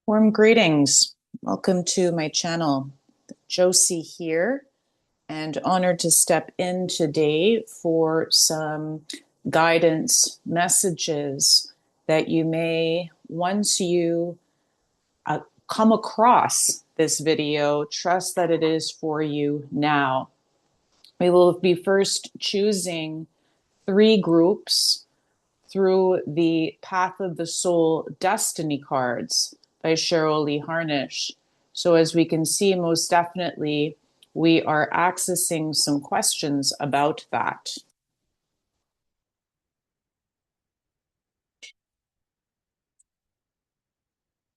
Warm greetings. Welcome to my channel. Josi here, and honored to step in today for some guidance messages that you may, once you come across this video, trust that it is for you now. We will be first choosing 3 groups through the Path of the Soul Destiny cards by Cheryl Harnish. So as we can see, most definitely, we are accessing some questions about that.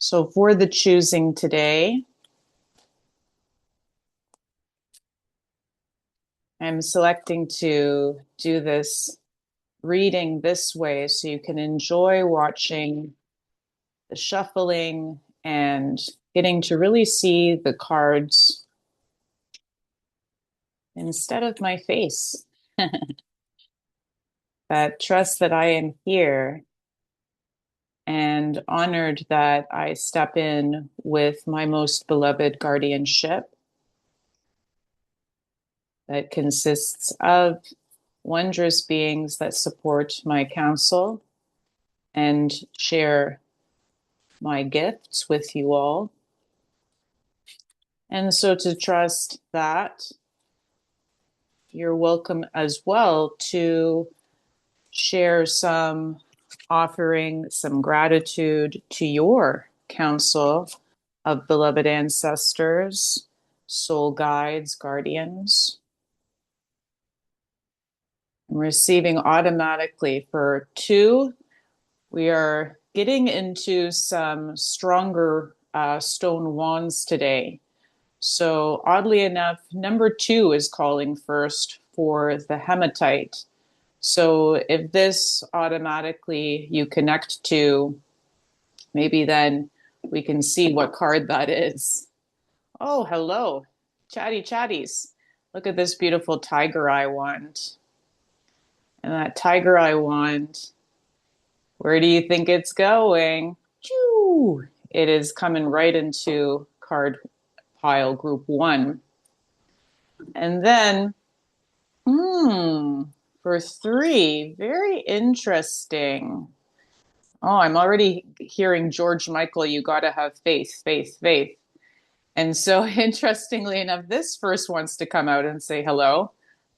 So for the choosing today, I'm selecting to do this reading this way so you can enjoy watching the shuffling and getting to really see the cards instead of my face. That trust that I am here and honored that I step in with my most beloved guardianship that consists of wondrous beings that support my counsel and share my gifts with you all. And so to trust that you're welcome as well to share some offering, some gratitude to your counsel of beloved ancestors, soul guides, guardians. I'm receiving automatically for 2. We are getting into some stronger stone wands today. So oddly enough, number 2 is calling first for the hematite. So if this automatically you connect to, maybe then we can see what card that is. Oh, hello, chatty chatties. Look at this beautiful tiger eye wand. And that tiger eye wand, where do you think it's going? Choo! It is coming right into card pile group 1. And then, for 3, very interesting. Oh, I'm already hearing George Michael, you got to have faith, faith, faith. And so, interestingly enough, this first wants to come out and say hello.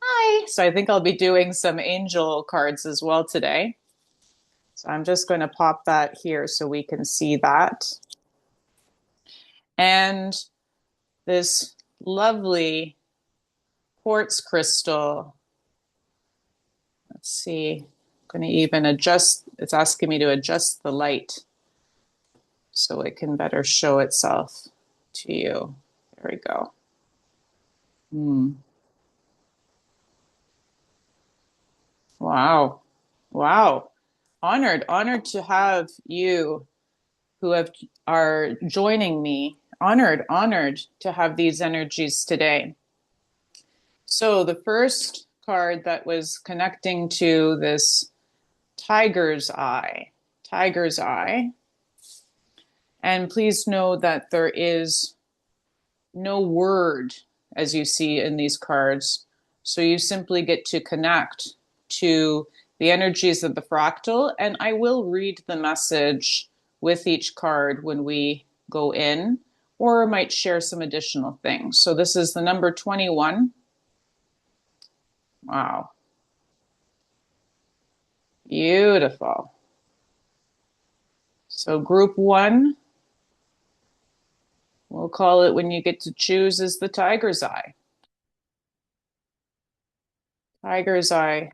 Hi. So, I think I'll be doing some angel cards as well today. So, I'm just going to pop that here so we can see that. And this lovely quartz crystal. Let's see. I'm going to even adjust. It's asking me to adjust the light so it can better show itself to you. There we go. Wow. Wow. Honored to have you who are joining me. Honored to have these energies today. So the first card that was connecting to this tiger's eye. And please know that there is no word as you see in these cards. So you simply get to connect to the energies of the fractal, and I will read the message with each card when we go in, or might share some additional things. So this is the number 21. Wow. Beautiful. So group 1, we'll call it when you get to choose, is the tiger's eye. Tiger's eye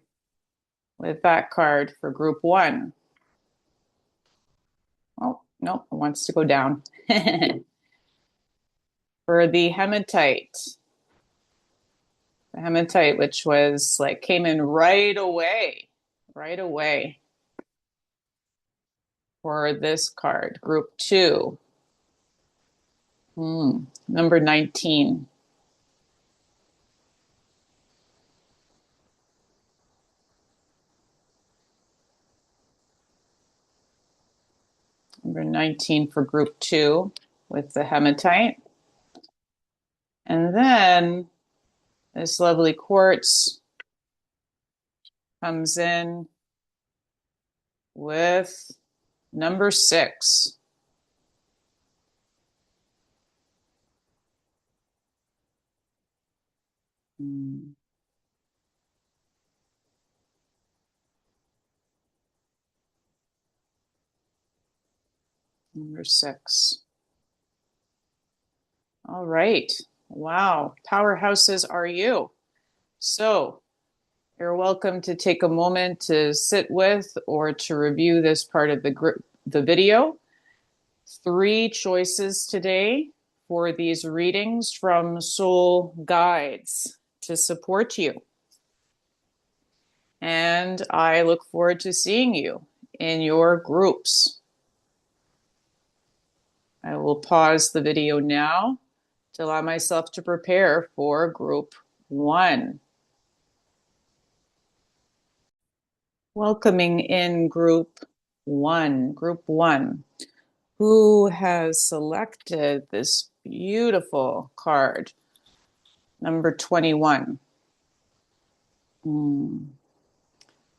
with that card for group 1. Oh, nope, it wants to go down. For the hematite, which was like came in right away for this card, group 2. Number 19. Number 19 for group 2 with the hematite. And then this lovely quartz comes in with number 6. Number 6. All right. Wow. Powerhouses are you. So you're welcome to take a moment to sit with or to review this part of the video. 3 choices today for these readings from soul guides to support you. And I look forward to seeing you in your groups. I will pause the video now to allow myself to prepare for group 1. Welcoming in group 1. Group 1. Who has selected this beautiful card? Number 21. And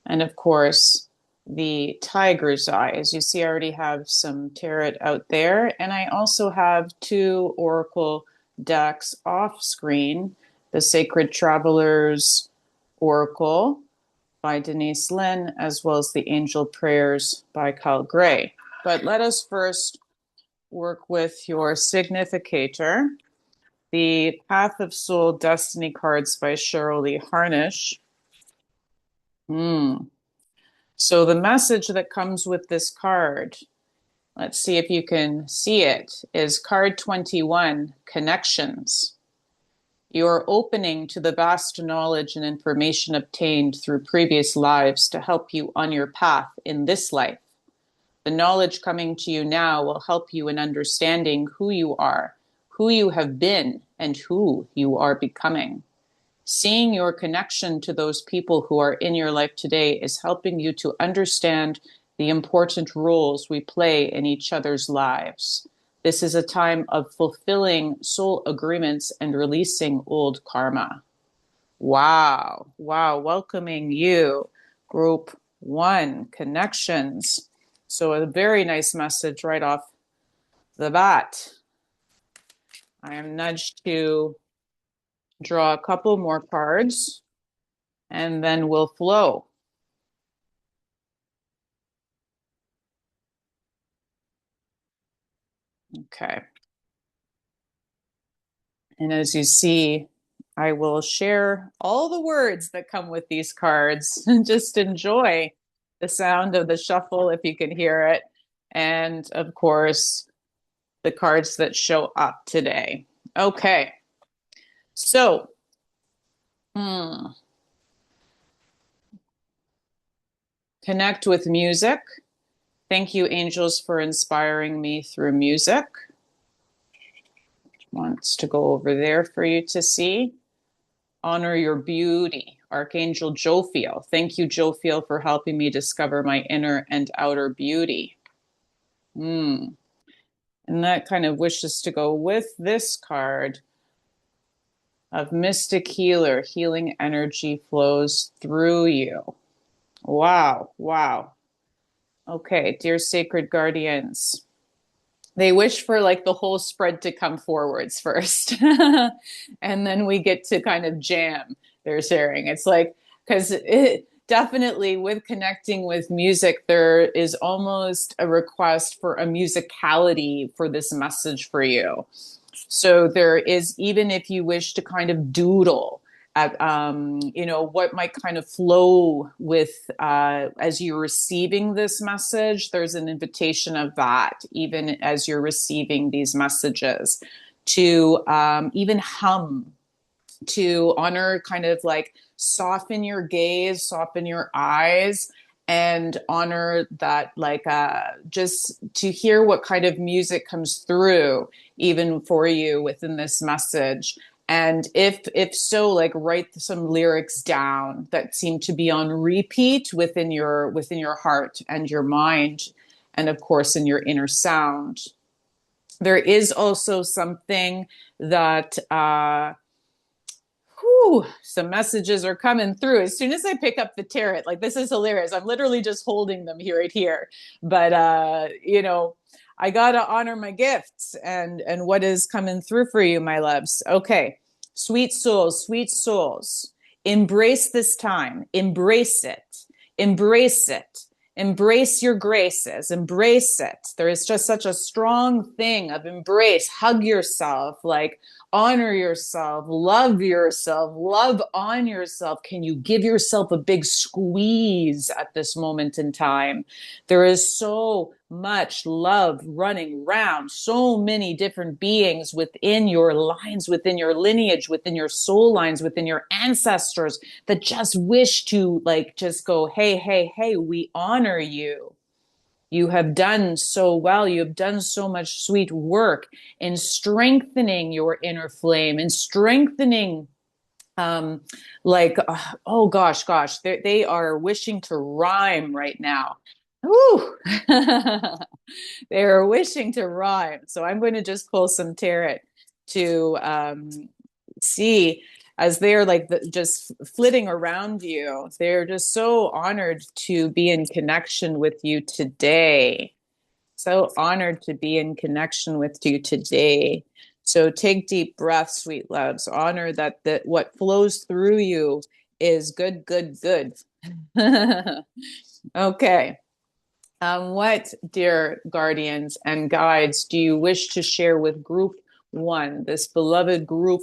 of course, the tiger's eye. As you see, I already have some tarot out there. And I also have 2 oracle decks off screen. The Sacred Travelers Oracle by Denise, Linn, as well as the Angel Prayers by Kyle Gray. But let us first work with your significator. The Path of Soul Destiny cards by Cheryl Harnish. So the message that comes with this card, let's see if you can see it, is card 21, Connections. You're opening to the vast knowledge and information obtained through previous lives to help you on your path in this life. The knowledge coming to you now will help you in understanding who you are, who you have been, and who you are becoming. Seeing your connection to those people who are in your life today is helping you to understand the important roles we play in each other's lives. This is a time of fulfilling soul agreements and releasing old karma. Wow. Wow. Welcoming you, group 1, Connections. So a very nice message right off the bat. I am nudged to draw a couple more cards and then we'll flow. Okay. And as you see, I will share all the words that come with these cards. Just enjoy the sound of the shuffle if you can hear it. And of course, the cards that show up today. Okay. So, connect with music. Thank you, angels, for inspiring me through music. Wants to go over there for you to see. Honor your beauty. Archangel Jophiel. Thank you, Jophiel, for helping me discover my inner and outer beauty. And that kind of wishes to go with this card of Mystic Healer. Healing energy flows through you. Wow. Wow. Okay, dear sacred guardians. They wish for like the whole spread to come forwards first. And then we get to kind of jam, they're sharing. It's like, because it definitely with connecting with music, there is almost a request for a musicality for this message for you. So there is, even if you wish to kind of doodle at, what might kind of flow with as you're receiving this message, there's an invitation of that, even as you're receiving these messages, to even hum, to honor, kind of like soften your gaze, soften your eyes, and honor that, like just to hear what kind of music comes through even for you within this message. And if so, like write some lyrics down that seem to be on repeat within your heart and your mind, and of course in your inner sound. There is also something that some messages are coming through as soon as I pick up the tarot. Like, this is hilarious. I'm literally just holding them here, right here. But I gotta honor my gifts and what is coming through for you, my loves. Okay, sweet souls, sweet souls. Embrace this time. Embrace it. Embrace it. Embrace your graces. Embrace it. There is just such a strong thing of embrace. Hug yourself. Like, honor yourself, love on yourself. Can you give yourself a big squeeze at this moment in time? There is so much love running around, so many different beings within your lines, within your lineage, within your soul lines, within your ancestors that just wish to like just go, hey, hey, hey, we honor you. You have done so well. You have done so much sweet work in strengthening your inner flame and strengthening, oh gosh, they are wishing to rhyme right now. Ooh. They are wishing to rhyme. So I'm going to just pull some tarot to see as they're like just flitting around you. They're just so honored to be in connection with you today. So honored to be in connection with you today. So take deep breaths, sweet loves. Honor that what flows through you is good, good, good. Okay. What, dear guardians and guides, do you wish to share with group one, this beloved group?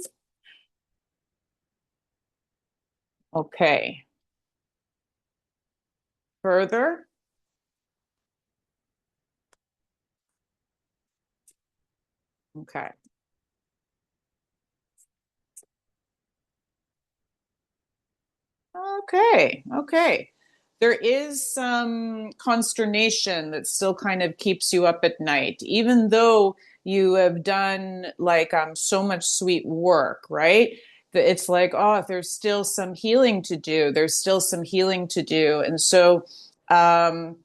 Okay. Further? Okay. Okay. Okay. There is some consternation that still kind of keeps you up at night, even though you have done like so much sweet work, right? It's like, oh, there's still some healing to do. There's still some healing to do. And so um,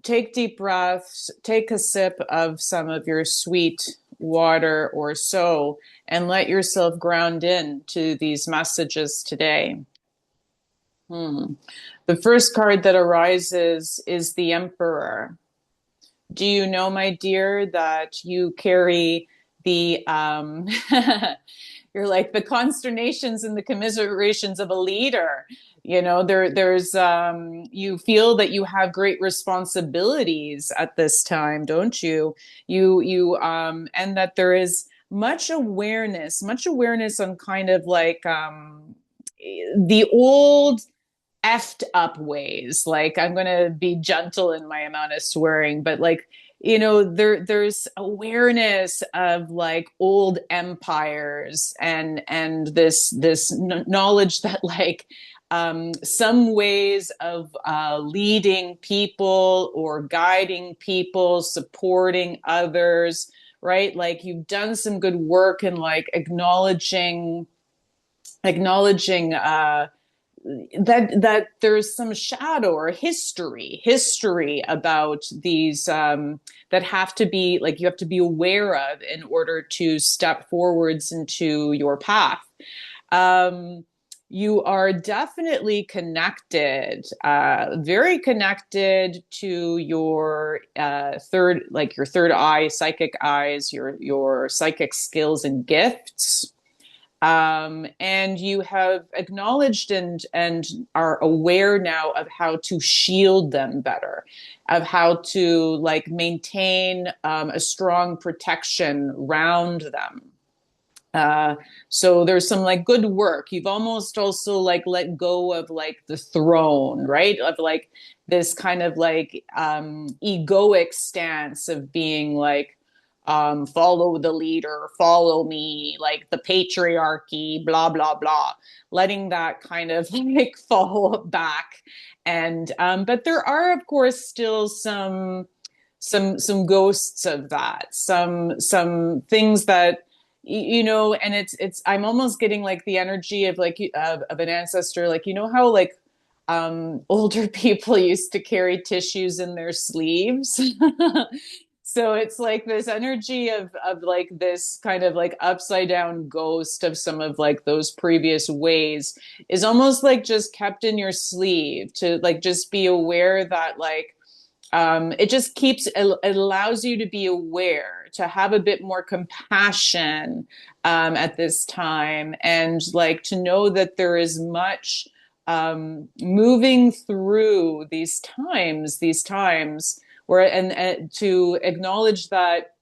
take deep breaths, take a sip of some of your sweet water or so, and let yourself ground in to these messages today. Hmm. The first card that arises is the Emperor. Do you know, my dear, that you carry the you're like the consternations and the commiserations of a leader. You know, there's you feel that you have great responsibilities at this time, don't you? And that there is much awareness on kind of like the old effed up ways. Like, I'm going to be gentle in my amount of swearing, but like, there's awareness of like old empires and this knowledge that like some ways of leading people or guiding people, supporting others, right? Like, you've done some good work in like acknowledging that there's some shadow or history about these that have to be like you have to be aware of in order to step forwards into your path. um, you are definitely connected, very connected to your your third eye, psychic eyes, your psychic skills and gifts, and you have acknowledged and are aware now of how to shield them better, of how to like maintain a strong protection around them. So there's some like good work. You've almost also like let go of like the throne, right? Of like this kind of like egoic stance of being like, follow the leader, follow me, like the patriarchy, blah, blah, blah. Letting that kind of like fall back. And but there are, of course, still some ghosts of that, some things that and it's I'm almost getting like the energy of like of an ancestor, like how like older people used to carry tissues in their sleeves. So it's like this energy of like this kind of like upside down ghost of some of like those previous ways is almost like just kept in your sleeve to like just be aware that like it just keeps it allows you to be aware to have a bit more compassion at this time and like to know that there is much moving through these times where and to acknowledge that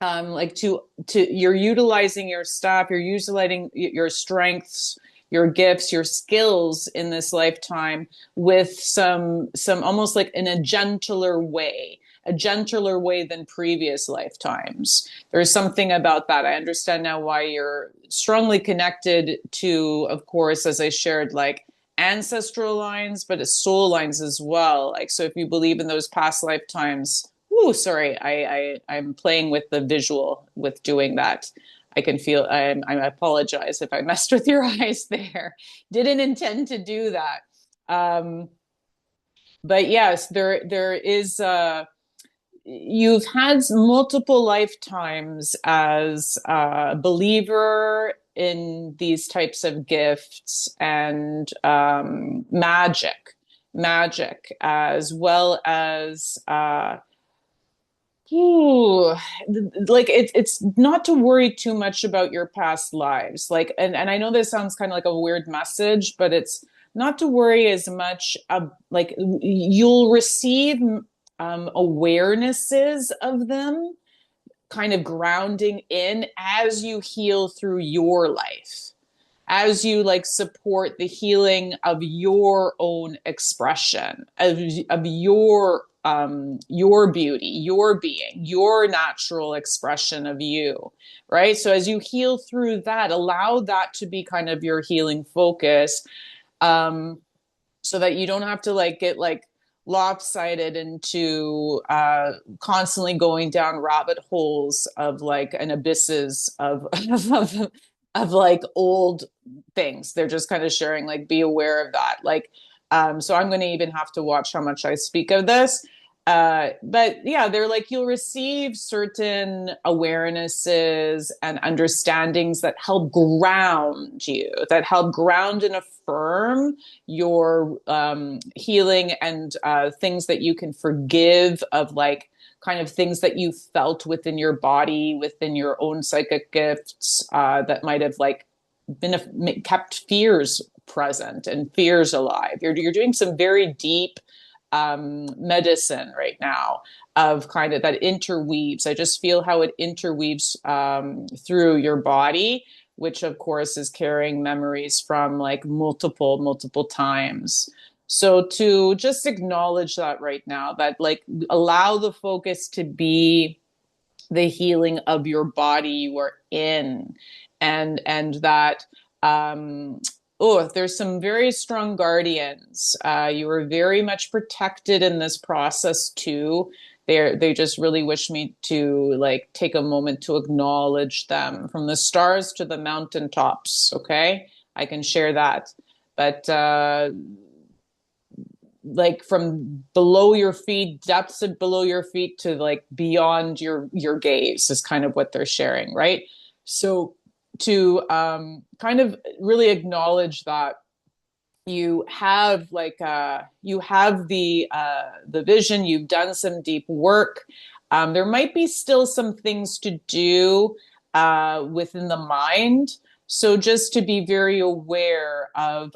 like to you're utilizing your stuff, you're utilizing your strengths, your gifts, your skills in this lifetime with some almost like in a gentler way than previous lifetimes. There's something about that. I understand now why you're strongly connected to, of course, as I shared, like ancestral lines, but it's soul lines as well. Like, so if you believe in those past lifetimes, ooh, sorry, I'm playing with the visual with doing that. I can feel. I apologize if I messed with your eyes there. Didn't intend to do that. Um, but yes, there is. You've had multiple lifetimes as a believer in these types of gifts and magic, as well as ooh, like it's not to worry too much about your past lives. Like, and I know this sounds kind of like a weird message, but it's not to worry as much. Like you'll receive awarenesses of them, kind of grounding in as you heal through your life, as you like support the healing of your own expression of your beauty, your being, your natural expression of you, right? So as you heal through that, allow that to be kind of your healing focus, um so that you don't have to like get like lopsided into constantly going down rabbit holes of like an abysses of like old things. They're just kind of sharing like be aware of that. Like so I'm going to even have to watch how much I speak of this. But yeah, they're like you'll receive certain awarenesses and understandings that help ground you, that help ground and affirm your healing and things that you can forgive of like kind of things that you felt within your body, within your own psychic gifts that might have like kept fears present and fears alive. You're doing some very deep medicine right now of kind of that interweaves. I just feel how it interweaves through your body, which of course is carrying memories from like multiple times. So to just acknowledge that right now, that like allow the focus to be the healing of your body you are in, and that oh, there's some very strong guardians. You were very much protected in this process too. They just really wish me to like take a moment to acknowledge them from the stars to the mountaintops. Okay, I can share that, but like from below your feet, depths of below your feet to like beyond your gaze is kind of what they're sharing, right? So to kind of really acknowledge that you have like you have the vision, you've done some deep work. There might be still some things to do within the mind. So just to be very aware of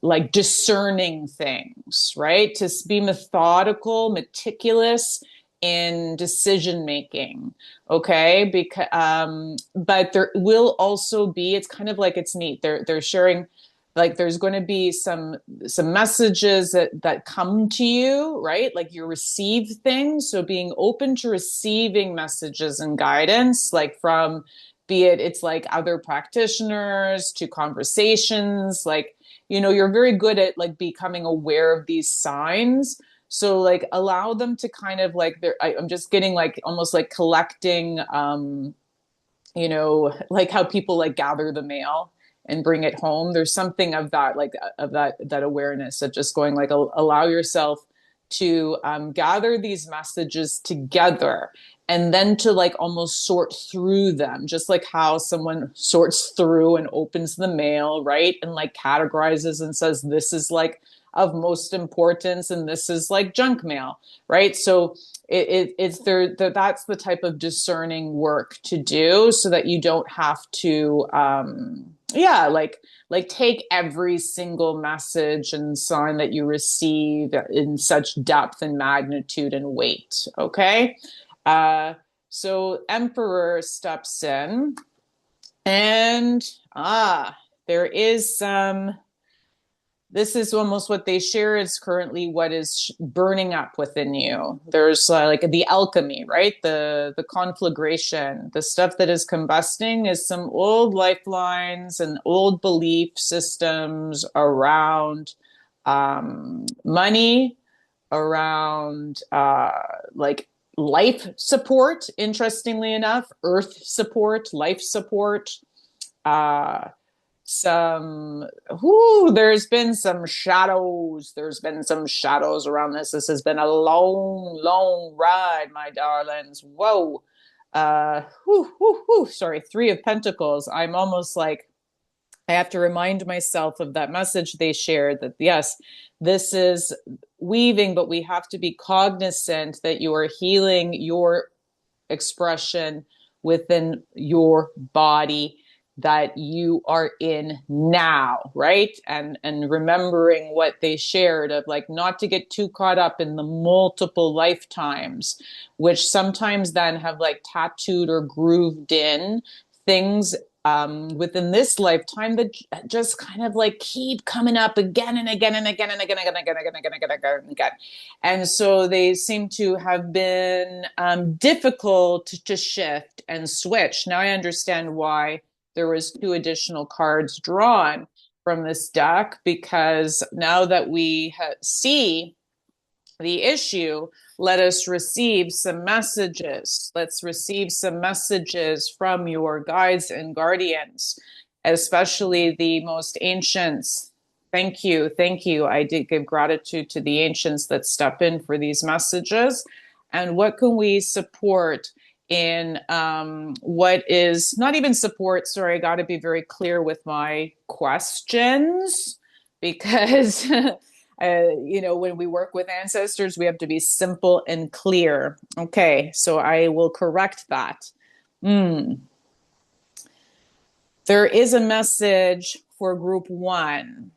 like discerning things, right? To be methodical, meticulous in decision making. Okay. Because but there will also be, it's kind of like it's neat. They're sharing like there's going to be some messages that come to you, right? Like you receive things, so being open to receiving messages and guidance, like from, be it it's like other practitioners to conversations, like you're very good at like becoming aware of these signs. So like allow them to kind of like I'm just getting like almost like collecting like how people like gather the mail and bring it home. There's something of that, like of that awareness of just going like, allow yourself to gather these messages together and then to like almost sort through them, just like how someone sorts through and opens the mail, right? And like categorizes and says, this is like of most importance and this is like junk mail, right? So it's there, that's the type of discerning work to do so that you don't have to yeah, like take every single message and sign that you receive in such depth and magnitude and weight. Okay. uh so Emperor steps in, and there is some, this is almost what they share is currently what is burning up within you. There's like the alchemy, right? The conflagration, the stuff that is combusting is some old lifelines and old belief systems around money, around like life support, interestingly enough, earth support, life support. uh some there's been some shadows, around this. This has been a long ride, my darlings. Whoa. Sorry, Three of Pentacles. I'm almost like I have to remind myself of that message they shared, that yes, this is weaving, but we have to be cognizant that you are healing your expression within your body that you are in now, right? And remembering what they shared of like not to get too caught up in the multiple lifetimes, which sometimes then have like tattooed or grooved in things within this lifetime that just kind of like keep coming up again and again and again and again and again and again and again and again and again. And so they seem to have been difficult to shift and switch. Now I understand why there was 2 additional cards drawn from this deck, because now that we see the issue, let us receive some messages. Let's receive some messages from your guides and guardians, especially the most ancients. Thank you. Thank you. I did give gratitude to the ancients that step in for these messages. And what can we support in what is not even support? Sorry, I got to be very clear with my questions, because when we work with ancestors, we have to be simple and clear. Okay, so I will correct that. There is a message for group 1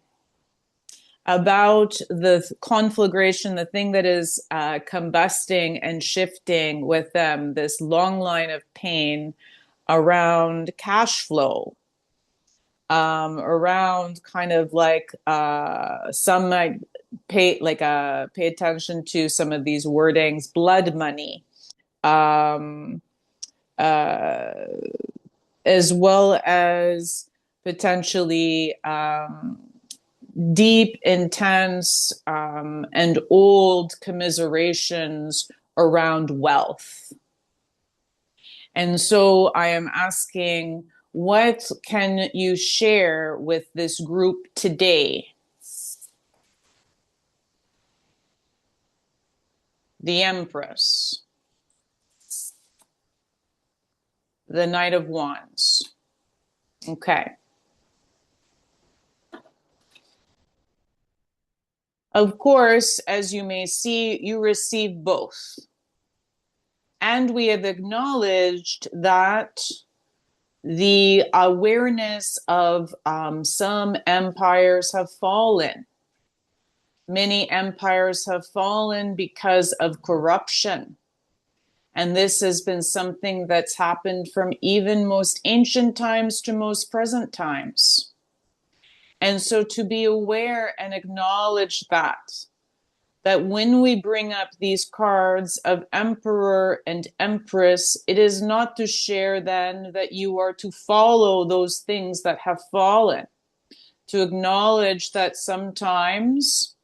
about the conflagration, the thing that is combusting and shifting with them, this long line of pain around cash flow, around kind of like some might pay attention to some of these wordings, blood money, um, uh, as well as potentially deep, intense, and old commiserations around wealth. And so I am asking, what can you share with this group today? The Empress, the Knight of Wands. Okay. Of course, as you may see, you receive both. And we have acknowledged that the awareness of some empires have fallen. Many empires have fallen because of corruption. And this has been something that's happened from even most ancient times to most present times. And so to be aware and acknowledge that when we bring up these cards of Emperor and Empress, it is not to share then that you are to follow those things that have fallen. To acknowledge that sometimes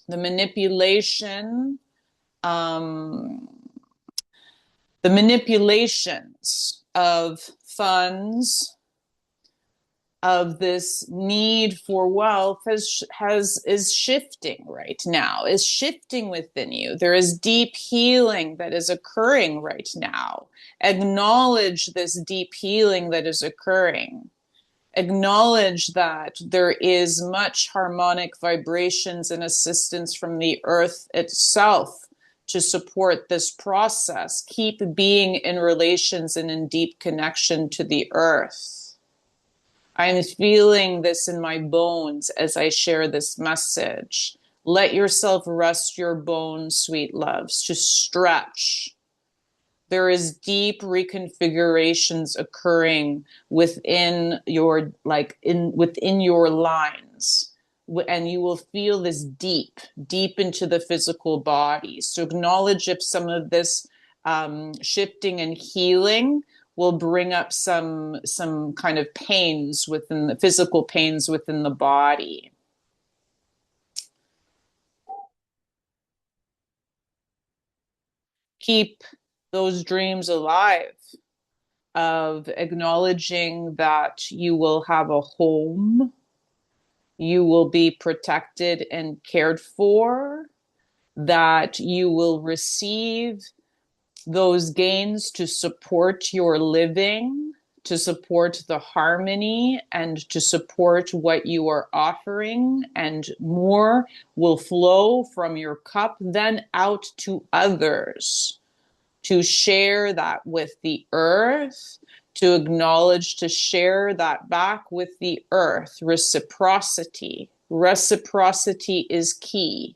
the manipulations of funds, of this need for wealth is shifting right now, is shifting within you. There is deep healing that is occurring right now. Acknowledge this deep healing that is occurring. Acknowledge that there is much harmonic vibrations and assistance from the earth itself to support this process. Keep being in relations and in deep connection to the earth. I'm feeling this in my bones as I share this message. Let yourself rest your bones, sweet loves, to stretch. There is deep reconfigurations occurring within your within your lines, and you will feel this deep into the physical body. So acknowledge if some of this shifting and healing will bring up some kind of pains within the physical pains within the body. Keep those dreams alive of acknowledging that you will have a home, you will be protected and cared for, that you will receive those gains to support your living, to support the harmony, and to support what you are offering, and more will flow from your cup then out to others, to share that with the earth, to acknowledge, to share that back with the earth. Reciprocity. Reciprocity is key.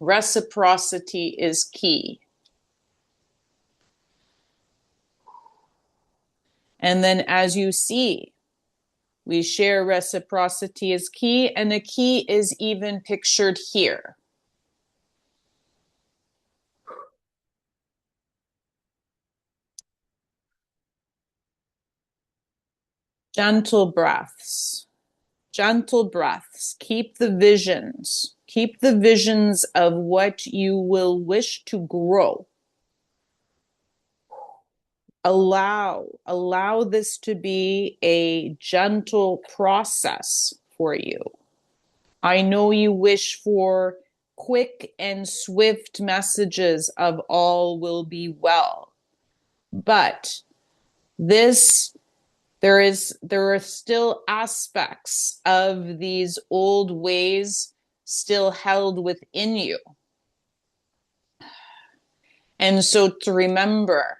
Reciprocity is key. And then as you see, we share reciprocity is key, and the key is even pictured here. Gentle breaths. Gentle breaths. Keep the visions. Keep the visions of what you will wish to grow. Allow this to be a gentle process for you. I know you wish for quick and swift messages of all will be well, but there are still aspects of these old ways still held within you. And so to remember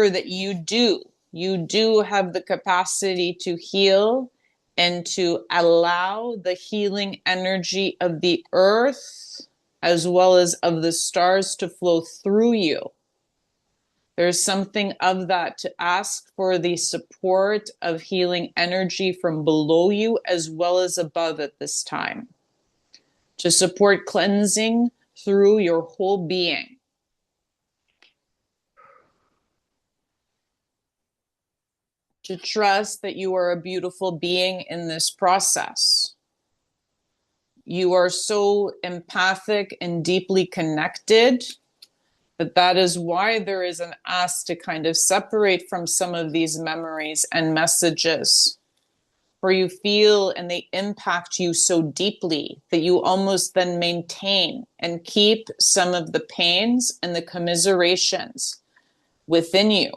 that you do have the capacity to heal and to allow the healing energy of the earth as well as of the stars to flow through you. There's something of that to ask for the support of healing energy from below you as well as above at this time, to support cleansing through your whole being. To trust that you are a beautiful being in this process. You are so empathic and deeply connected that is why there is an ask to kind of separate from some of these memories and messages, where you feel and they impact you so deeply that you almost then maintain and keep some of the pains and the commiserations within you.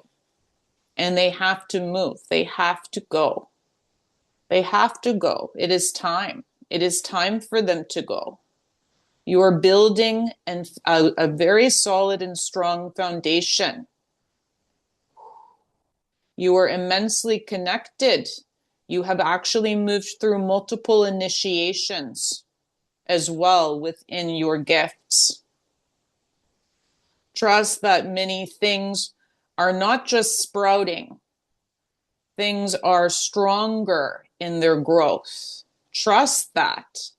And they have to move. They have to go. They have to go. It is time. It is time for them to go. You are building a very solid and strong foundation. You are immensely connected. You have actually moved through multiple initiations as well within your gifts. Trust that many things are not just sprouting. Things are stronger in their growth. Trust that.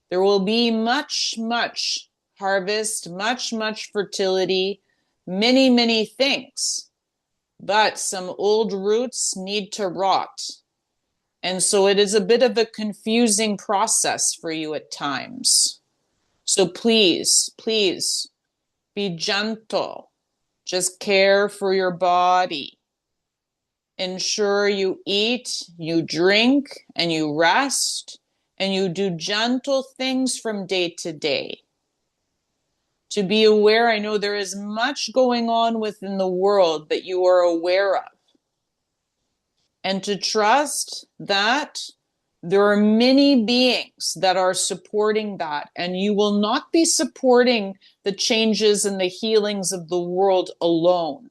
There will be much, much harvest, much, much fertility, many, many things. But some old roots need to rot. And so it is a bit of a confusing process for you at times. So please, please be gentle. Just care for your body. ensure you eat, you drink, and you rest, and you do gentle things from day to day. To be aware, I know there is much going on within the world that you are aware of. And to trust that there are many beings that are supporting that, and you will not be supporting the changes and the healings of the world alone.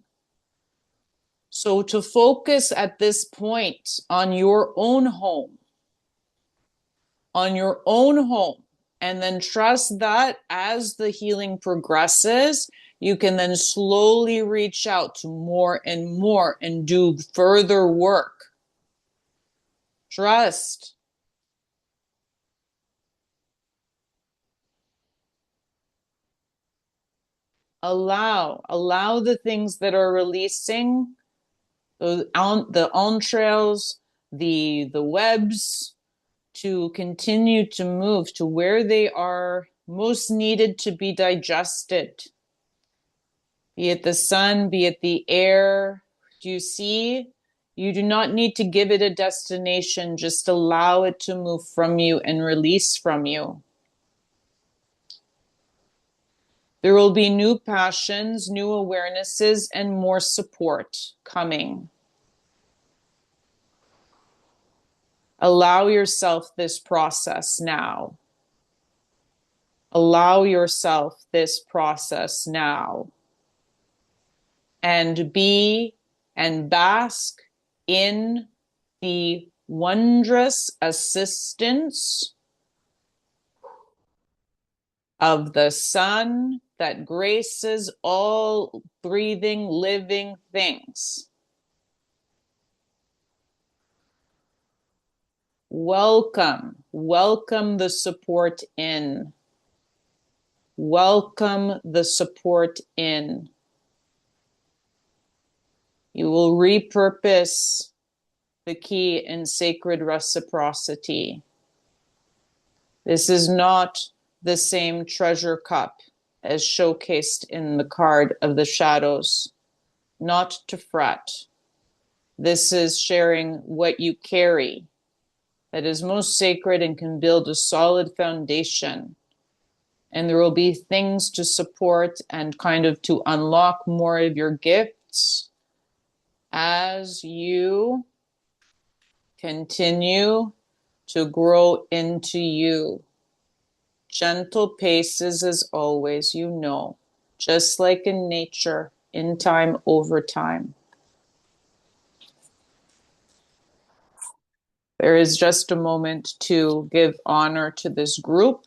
So to focus at this point on your own home, and then trust that as the healing progresses, you can then slowly reach out to more and more and do further work. Trust. Allow the things that are releasing, the entrails, the webs, to continue to move to where they are most needed to be digested. Be it the sun, be it the air. Do you see? You do not need to give it a destination. Just allow it to move from you and release from you. There will be new passions, new awarenesses, and more support coming. Allow yourself this process now. Allow yourself this process now. And be and bask in the wondrous assistance of the sun that graces all breathing, living things. Welcome the support in. Welcome the support in. You will repurpose the key in sacred reciprocity. This is not the same treasure cup as showcased in the card of the shadows. Not to fret. This is sharing what you carry that is most sacred and can build a solid foundation. And there will be things to support and kind of to unlock more of your gifts as you continue to grow into you. Gentle paces as always, you know, just like in nature, in time, over time. There is just a moment to give honor to this group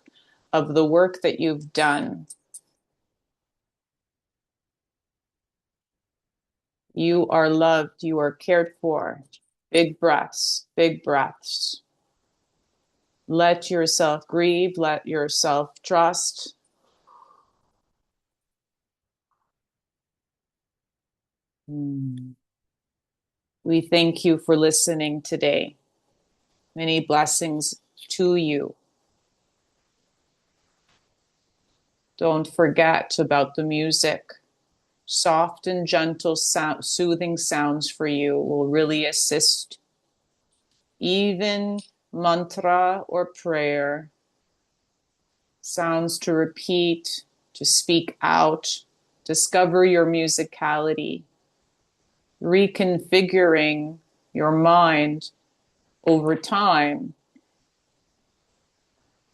of the work that you've done. You are loved, you are cared for. Big breaths, big breaths. Let yourself grieve, let yourself trust. We thank you for listening today. Many blessings to you. Don't forget about the music. Soft and gentle soothing sounds for you will really assist. Even mantra or prayer, sounds to repeat, to speak out, discover your musicality, reconfiguring your mind over time.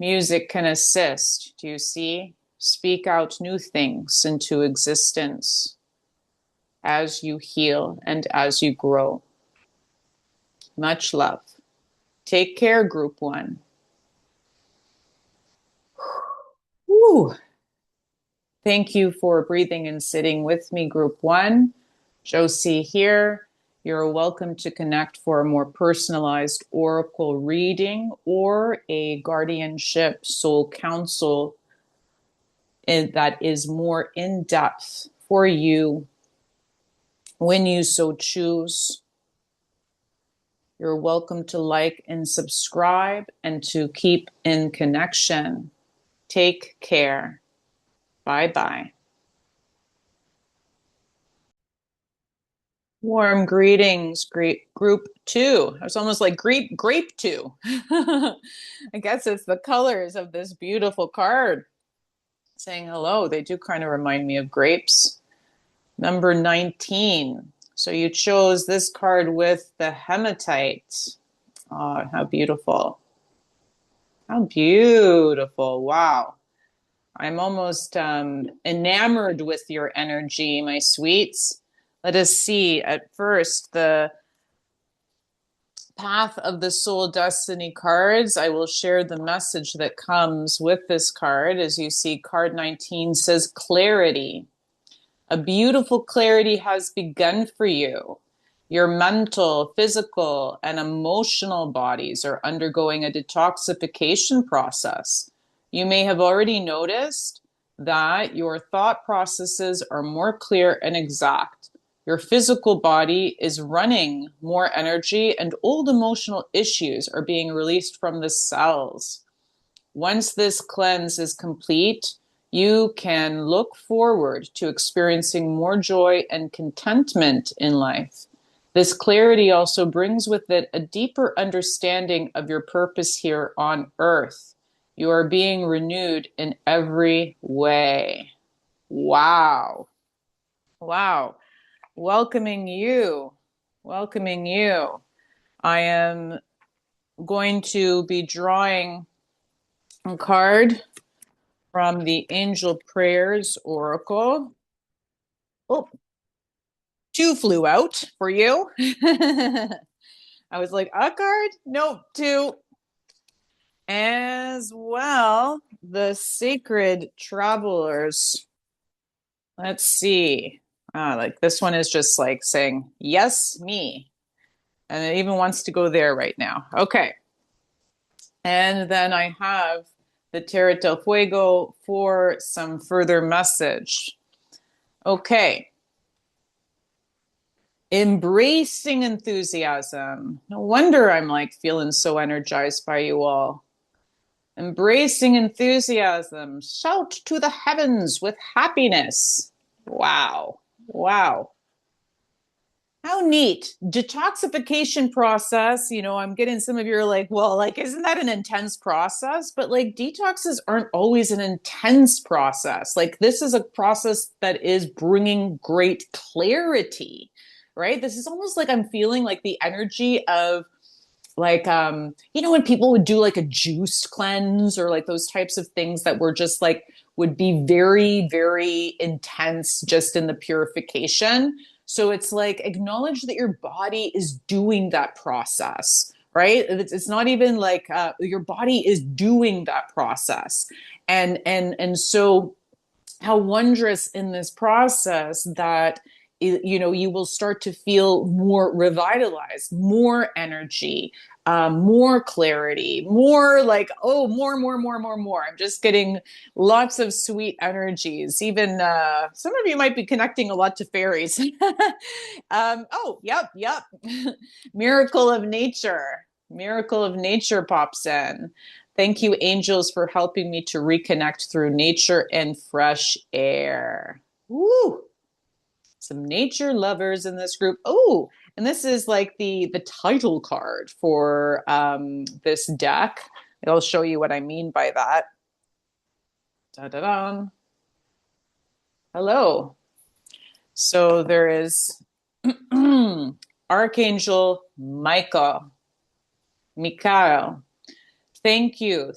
Music can assist, do you see? Speak out new things into existence as you heal and as you grow. Much love. Take care, Group 1. Woo. Thank you for breathing and sitting with me, Group 1. Josi here. You're welcome to connect for a more personalized oracle reading or a guardianship soul counsel that is more in depth for you when you so choose. You're welcome to like and subscribe and to keep in connection. Take care. Bye-bye. Warm greetings, great group two. It's almost like grape two. I guess it's the colors of this beautiful card saying hello. They do kind of remind me of grapes. Number 19. So you chose this card with the hematite. Oh, how beautiful. How beautiful. Wow. I'm almost enamored with your energy, my sweets. Let us see at first the Path of the Soul Destiny cards. I will share the message that comes with this card. As you see, card 19 says clarity. A beautiful clarity has begun for you. Your mental, physical, and emotional bodies are undergoing a detoxification process. You may have already noticed that your thought processes are more clear and exact. Your physical body is running more energy, and old emotional issues are being released from the cells. Once this cleanse is complete, you can look forward to experiencing more joy and contentment in life. This clarity also brings with it a deeper understanding of your purpose here on earth. You are being renewed in every way. Wow. Wow. Welcoming you. Welcoming you. I am going to be drawing a card from the Angel Prayers Oracle. Oh, two flew out for you. I was like, a card? Nope, two. As well, the Sacred Travelers. Let's see. Like this one is just like saying, yes, me. And it even wants to go there right now. Okay. And then I have the Tarot del Fuego for some further message. Okay. Embracing enthusiasm. No wonder I'm like feeling so energized by you all. Embracing enthusiasm. Shout to the heavens with happiness. Wow. Wow. How neat. Detoxification process. I'm getting some of you are like, well, like, isn't that an intense process? But like, detoxes aren't always an intense process. Like, this is a process that is bringing great clarity, right? This is almost like I'm feeling like the energy of like when people would do like a juice cleanse or like those types of things that were just like would be very very intense just in the purification. So it's like acknowledge that your body is doing that process, right? It's not even like your body is doing that process. And so how wondrous in this process that you will start to feel more revitalized, more energy, more clarity, more like, oh, more. I'm just getting lots of sweet energies. Even some of you might be connecting a lot to fairies. Oh, yep. Miracle of nature. Miracle of nature pops in. Thank you, angels, for helping me to reconnect through nature and fresh air. Woo! Some nature lovers in this group. Oh, and this is like the title card for this deck. I'll show you what I mean by that. Da-da-da. Hello. So there is Archangel Michael. Thank you,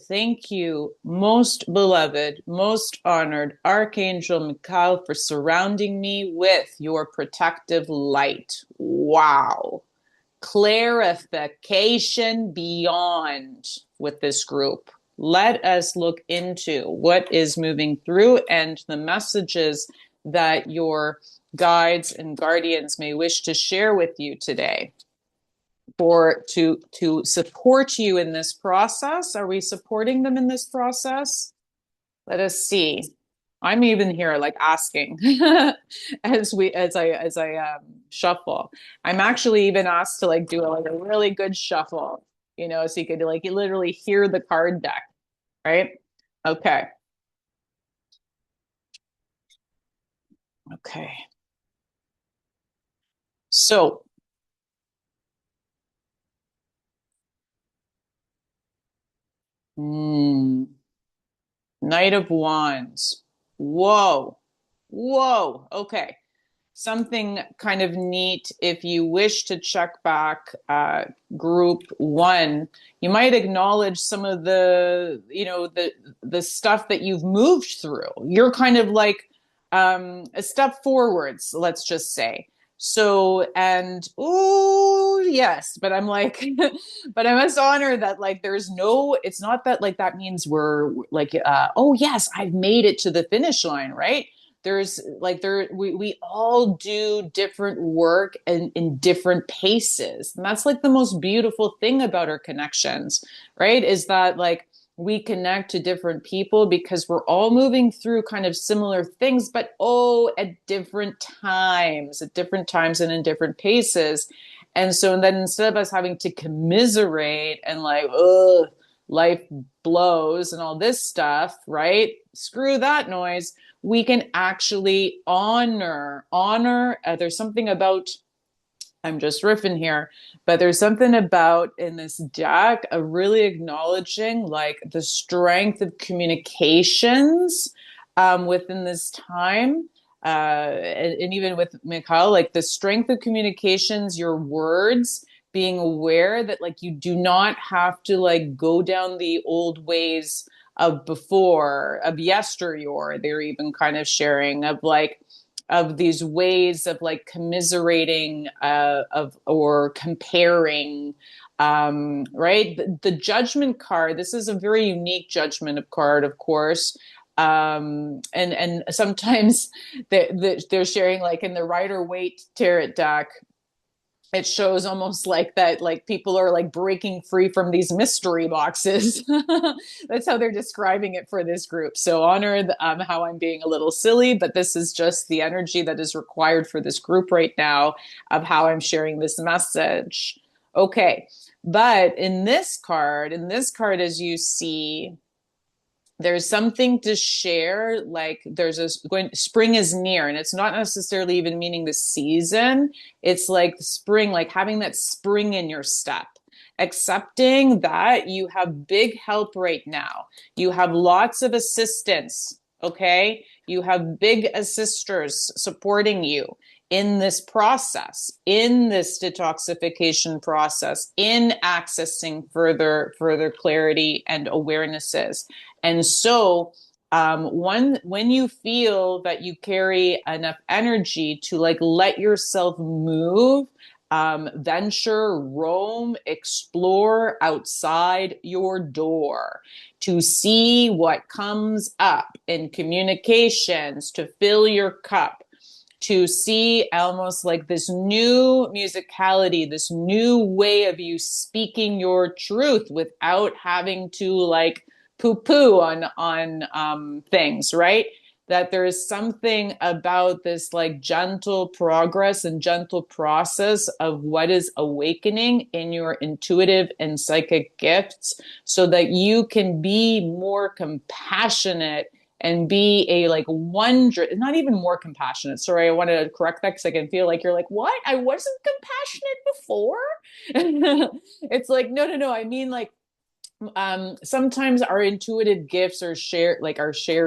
most beloved, most honored Archangel Michael, for surrounding me with your protective light. Wow. Clarification beyond with this group. Let us look into what is moving through and the messages that your guides and guardians may wish to share with you today for to support you in this process. Are we supporting them in this process? Let us see. I'm even here like asking as I shuffle. I'm actually even asked to like do like a really good shuffle, so you could like you literally hear the card deck, right? Okay. Okay. So, mm, Knight of Wands. Whoa. Whoa. Okay. Something kind of neat. If you wish to check back group one, you might acknowledge some of the stuff that you've moved through. You're kind of like a step forwards, let's just say. So, and oh yes, but I'm like, but I must honor that like there's no, it's not that like that means we're like, oh yes, I've made it to the finish line, right? There's like we all do different work and in different paces, and that's like the most beautiful thing about our connections, right? Is that like we connect to different people because we're all moving through kind of similar things, but oh, at different times and in different paces. And so then instead of us having to commiserate and like, oh, life blows and all this stuff, right? Screw that noise. We can actually honor. There's something about, I'm just riffing here, but there's something about in this deck of really acknowledging like the strength of communications within this time. And even with Mikhail, like the strength of communications, your words, being aware that like you do not have to like go down the old ways of before, of yesteryear. They're even kind of sharing of like, of these ways of like commiserating of or comparing, right, the judgment card, this is a very unique judgment of card, of course, and sometimes they're sharing like in the Rider Waite tarot deck, it shows almost like that like people are like breaking free from these mystery boxes. That's how they're describing it for this group. So honor how I'm being a little silly, but this is just the energy that is required for this group right now of how I'm sharing this message. Okay, but in this card as you see, there's something to share, like there's a going, spring is near, and it's not necessarily even meaning the season. It's like spring, like having that spring in your step, accepting that you have big help right now, you have lots of assistance, okay, you have big assisters supporting you in this process, in this detoxification process, in accessing further clarity and awarenesses. And so when you feel that you carry enough energy to like let yourself move, venture, roam, explore outside your door to see what comes up in communications, to fill your cup, to see almost like this new musicality, this new way of you speaking your truth without having to like poo poo on things, right? That there is something about this like gentle progress and gentle process of what is awakening in your intuitive and psychic gifts so that you can be more compassionate and be a like wonder, not even more compassionate. Sorry, I wanted to correct that because I can feel like you're like, what? I wasn't compassionate before. It's like, no. I mean, like, sometimes our intuitive gifts are shared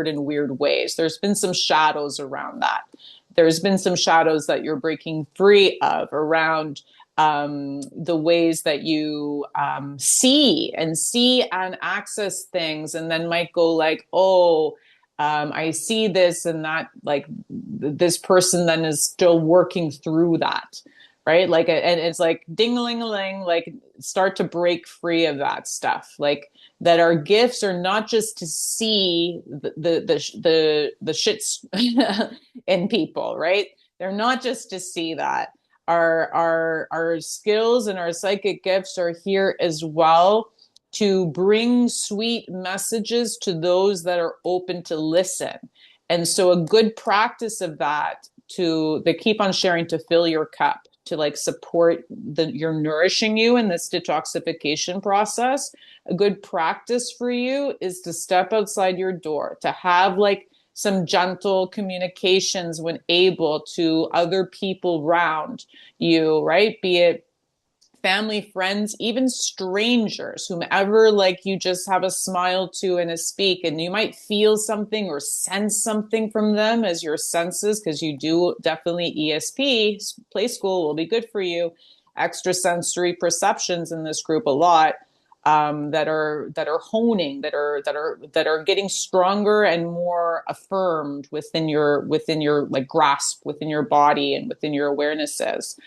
in weird ways. There's been some shadows around that. There's been some shadows that you're breaking free of around the ways that you see and access things, and then might go like, oh, I see this and that, like this person then is still working through that, right? Like, and it's like ding-a-ling-a-ling, like start to break free of that stuff. Like that our gifts are not just to see the shits in people, right? They're not just to see that. Our skills and our psychic gifts are here as well to bring sweet messages to those that are open to listen. And so a good practice of that, to they keep on sharing, to fill your cup, to like support you're nourishing you in this detoxification process. A good practice for you is to step outside your door, to have like some gentle communications when able to other people around you, right? Be it family, friends, even strangers, whomever like you just have a smile to and a speak, and you might feel something or sense something from them as your senses, because you do definitely ESP, play school will be good for you. Extrasensory perceptions in this group a lot, that are honing, that are getting stronger and more affirmed within your like grasp within your body and within your awarenesses.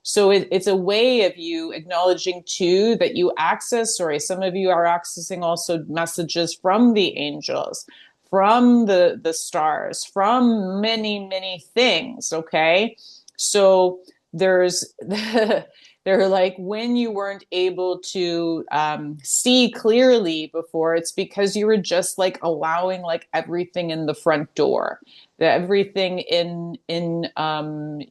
So it's a way of you acknowledging too that you access, sorry, some of you are accessing also messages from the angels, from the stars, from many, many things. Okay. So there's they're like, when you weren't able to see clearly before, it's because you were just like allowing like everything in the front door, everything in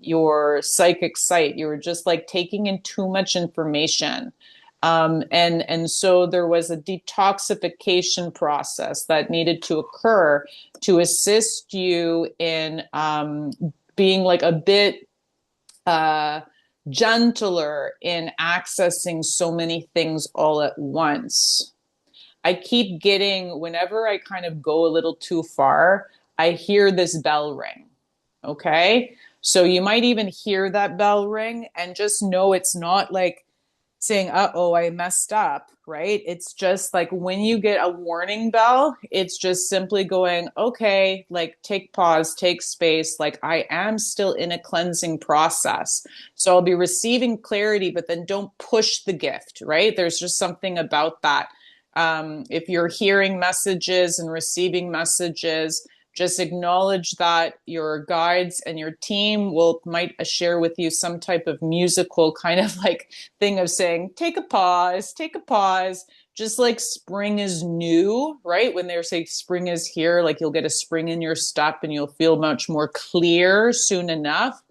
your psychic sight. You were just like taking in too much information. And so there was a detoxification process that needed to occur to assist you in being like a bit gentler in accessing so many things all at once. I keep getting, whenever I kind of go a little too far, I hear this bell ring. Okay. So you might even hear that bell ring and just know it's not like saying, uh-oh, I messed up, right? It's just like when you get a warning bell, it's just simply going, okay, like take pause, take space. Like I am still in a cleansing process. So I'll be receiving clarity, but then don't push the gift, right? There's just something about that. If you're hearing messages and receiving messages, just acknowledge that your guides and your team might share with you some type of musical kind of like thing of saying, take a pause. Just like spring is new, right? When they're saying spring is here, like you'll get a spring in your step and you'll feel much more clear soon enough,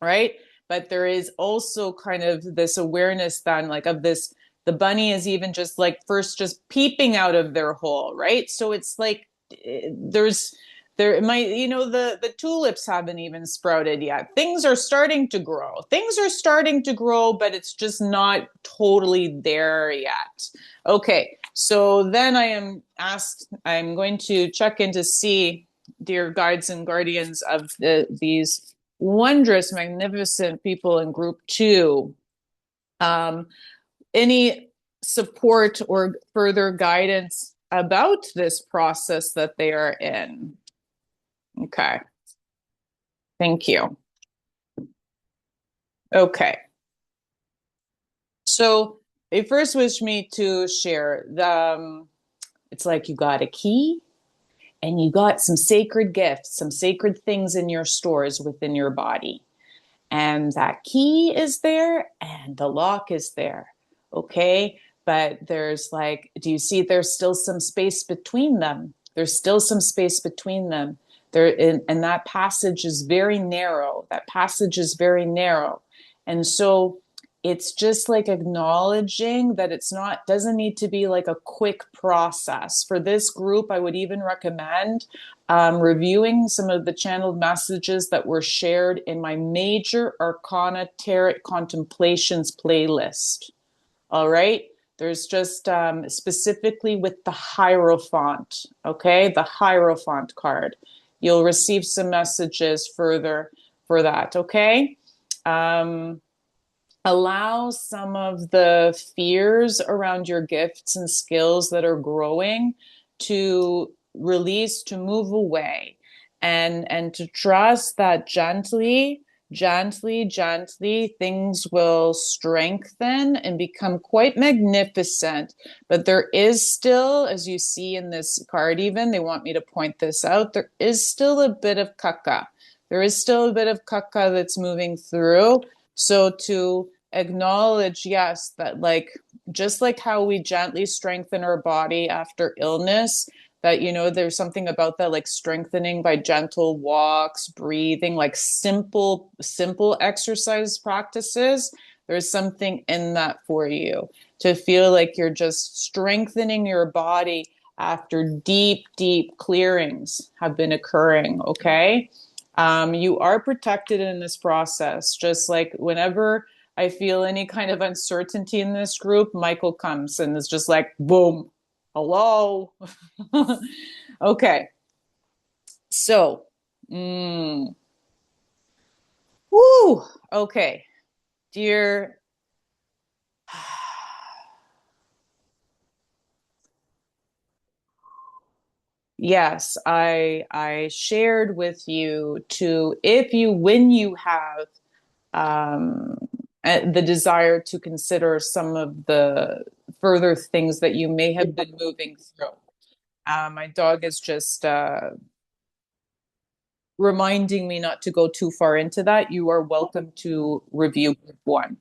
right? But there is also kind of this awareness then like of this, the bunny is even just like first just peeping out of their hole, right? So it's like there might, the tulips haven't even sprouted yet. Things are starting to grow, but it's just not totally there yet. Okay, so then I'm going to check in to see, dear guides and guardians of these wondrous, magnificent people in group 2, any support or further guidance about this process that they are in. Okay. Thank you. Okay. So they first wished me to share it's like you got a key and you got some sacred gifts, some sacred things in your stores within your body. And that key is there and the lock is there. Okay. But there's like, do you see there's still some space between them? There's still some space between them. And that passage is very narrow. And so it's just like acknowledging that doesn't need to be like a quick process. For this group, I would even recommend reviewing some of the channeled messages that were shared in my Major Arcana Tarot Contemplations playlist. All right. There's just specifically with the Hierophant, okay? The Hierophant card. You'll receive some messages further for that, okay? Allow some of the fears around your gifts and skills that are growing to release, to move away, and to trust that gently things will strengthen and become quite magnificent. But there is still, as you see in this card, even they want me to point this out, there is still a bit of caca. That's moving through. So to acknowledge, yes, that like, just like how we gently strengthen our body after illness, that, there's something about that, like strengthening by gentle walks, breathing, like simple exercise practices. There's something in that for you to feel like you're just strengthening your body after deep, deep clearings have been occurring, okay? You are protected in this process, just like whenever I feel any kind of uncertainty in this group, Michael comes and is just like, boom, hello. Okay, so, whoo, okay, dear. Yes, I shared with you to if you when you have um, the desire to consider some of the further things that you may have been moving through. My dog is just reminding me not to go too far into that. You are welcome to review group one.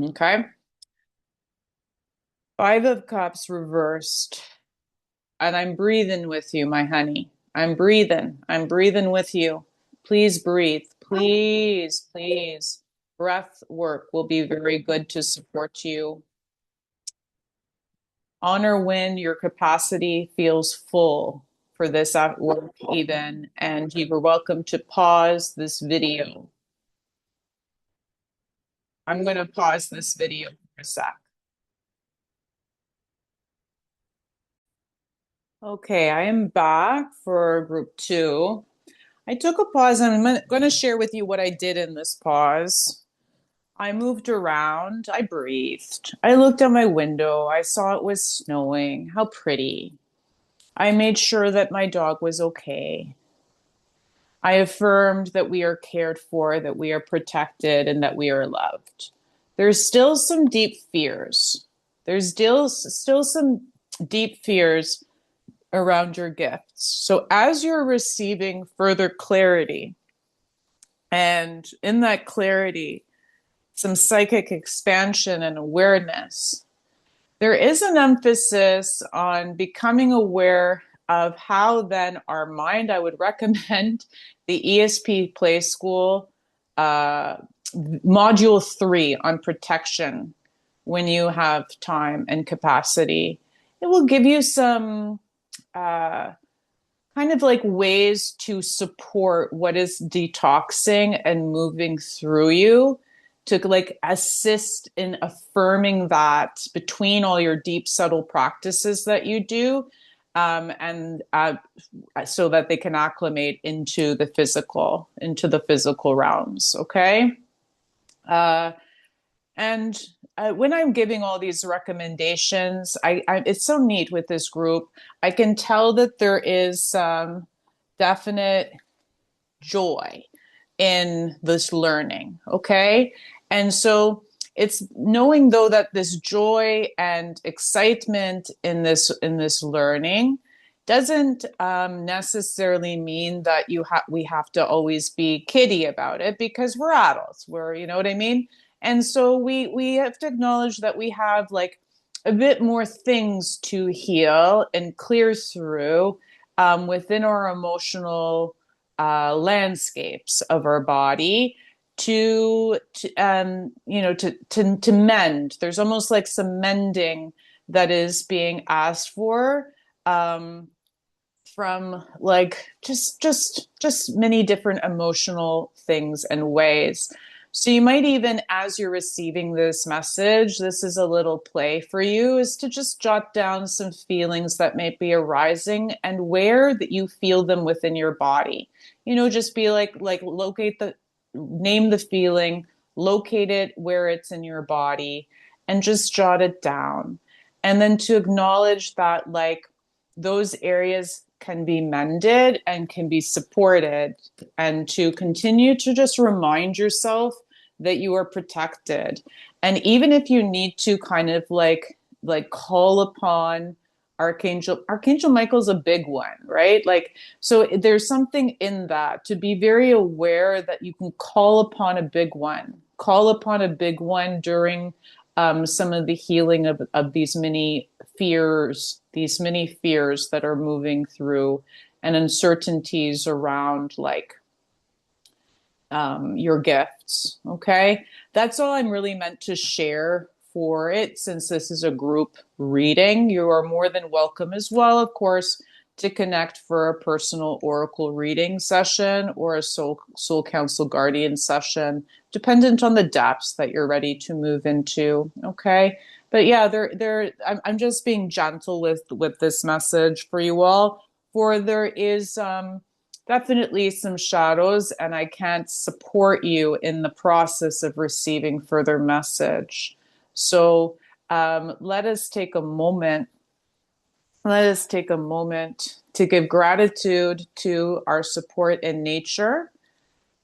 Okay. Five of Cups reversed. And I'm breathing with you, my honey. I'm breathing. I'm breathing with you. Please breathe. Please, please. Breath work will be very good to support you. Honor when your capacity feels full for this at work, even. And you are welcome to pause this video. I'm going to pause this video for a sec. Okay, I am back for group two. I took a pause and I'm going to share with you what I did in this pause. I moved around. I breathed. I looked out my window. I saw it was snowing. How pretty. I made sure that my dog was okay. I affirmed that we are cared for, that we are protected, and that we are loved. There's still some deep fears. There's still some deep fears around your gifts. So as you're receiving further clarity, and in that clarity, some psychic expansion and awareness, there is an emphasis on becoming aware of how then our mind, I would recommend the ESP Play School module 3 on protection when you have time and capacity. It will give you some kind of like ways to support what is detoxing and moving through you to like assist in affirming that between all your deep subtle practices that you do, and so that they can acclimate into the physical realms. Okay. uh, and when I'm giving all these recommendations, it's so neat with this group. I can tell that there is some definite joy in this learning. Okay. And so it's knowing though that this joy and excitement in this learning doesn't necessarily mean that we have to always be kiddie about it, because we're adults. We're, you know what I mean? And so we have to acknowledge that we have like a bit more things to heal and clear through within our emotional landscapes of our body to mend. There's almost like some mending that is being asked for, from like just many different emotional things and ways. So you might even, as you're receiving this message, this is a little play for you, is to just jot down some feelings that may be arising and where that you feel them within your body. Just be like name the feeling, locate it where it's in your body, and just jot it down. And then to acknowledge that like those areas can be mended and can be supported, and to continue to just remind yourself that you are protected. And even if you need to kind of like call upon Archangel Michael's a big one, right? Like, so there's something in that to be very aware that you can call upon a big one, during some of the healing of these many fears that are moving through, and uncertainties around like your gifts. Okay. That's all I'm really meant to share for it, since this is a group reading, you are more than welcome as well, of course, to connect for a personal oracle reading session or a soul council guardian session, dependent on the depths that you're ready to move into. Okay. But yeah, I'm just being gentle with this message for you all, for there is definitely some shadows, and I can't support you in the process of receiving further message. So let us take a moment. Let us take a moment to give gratitude to our support in nature,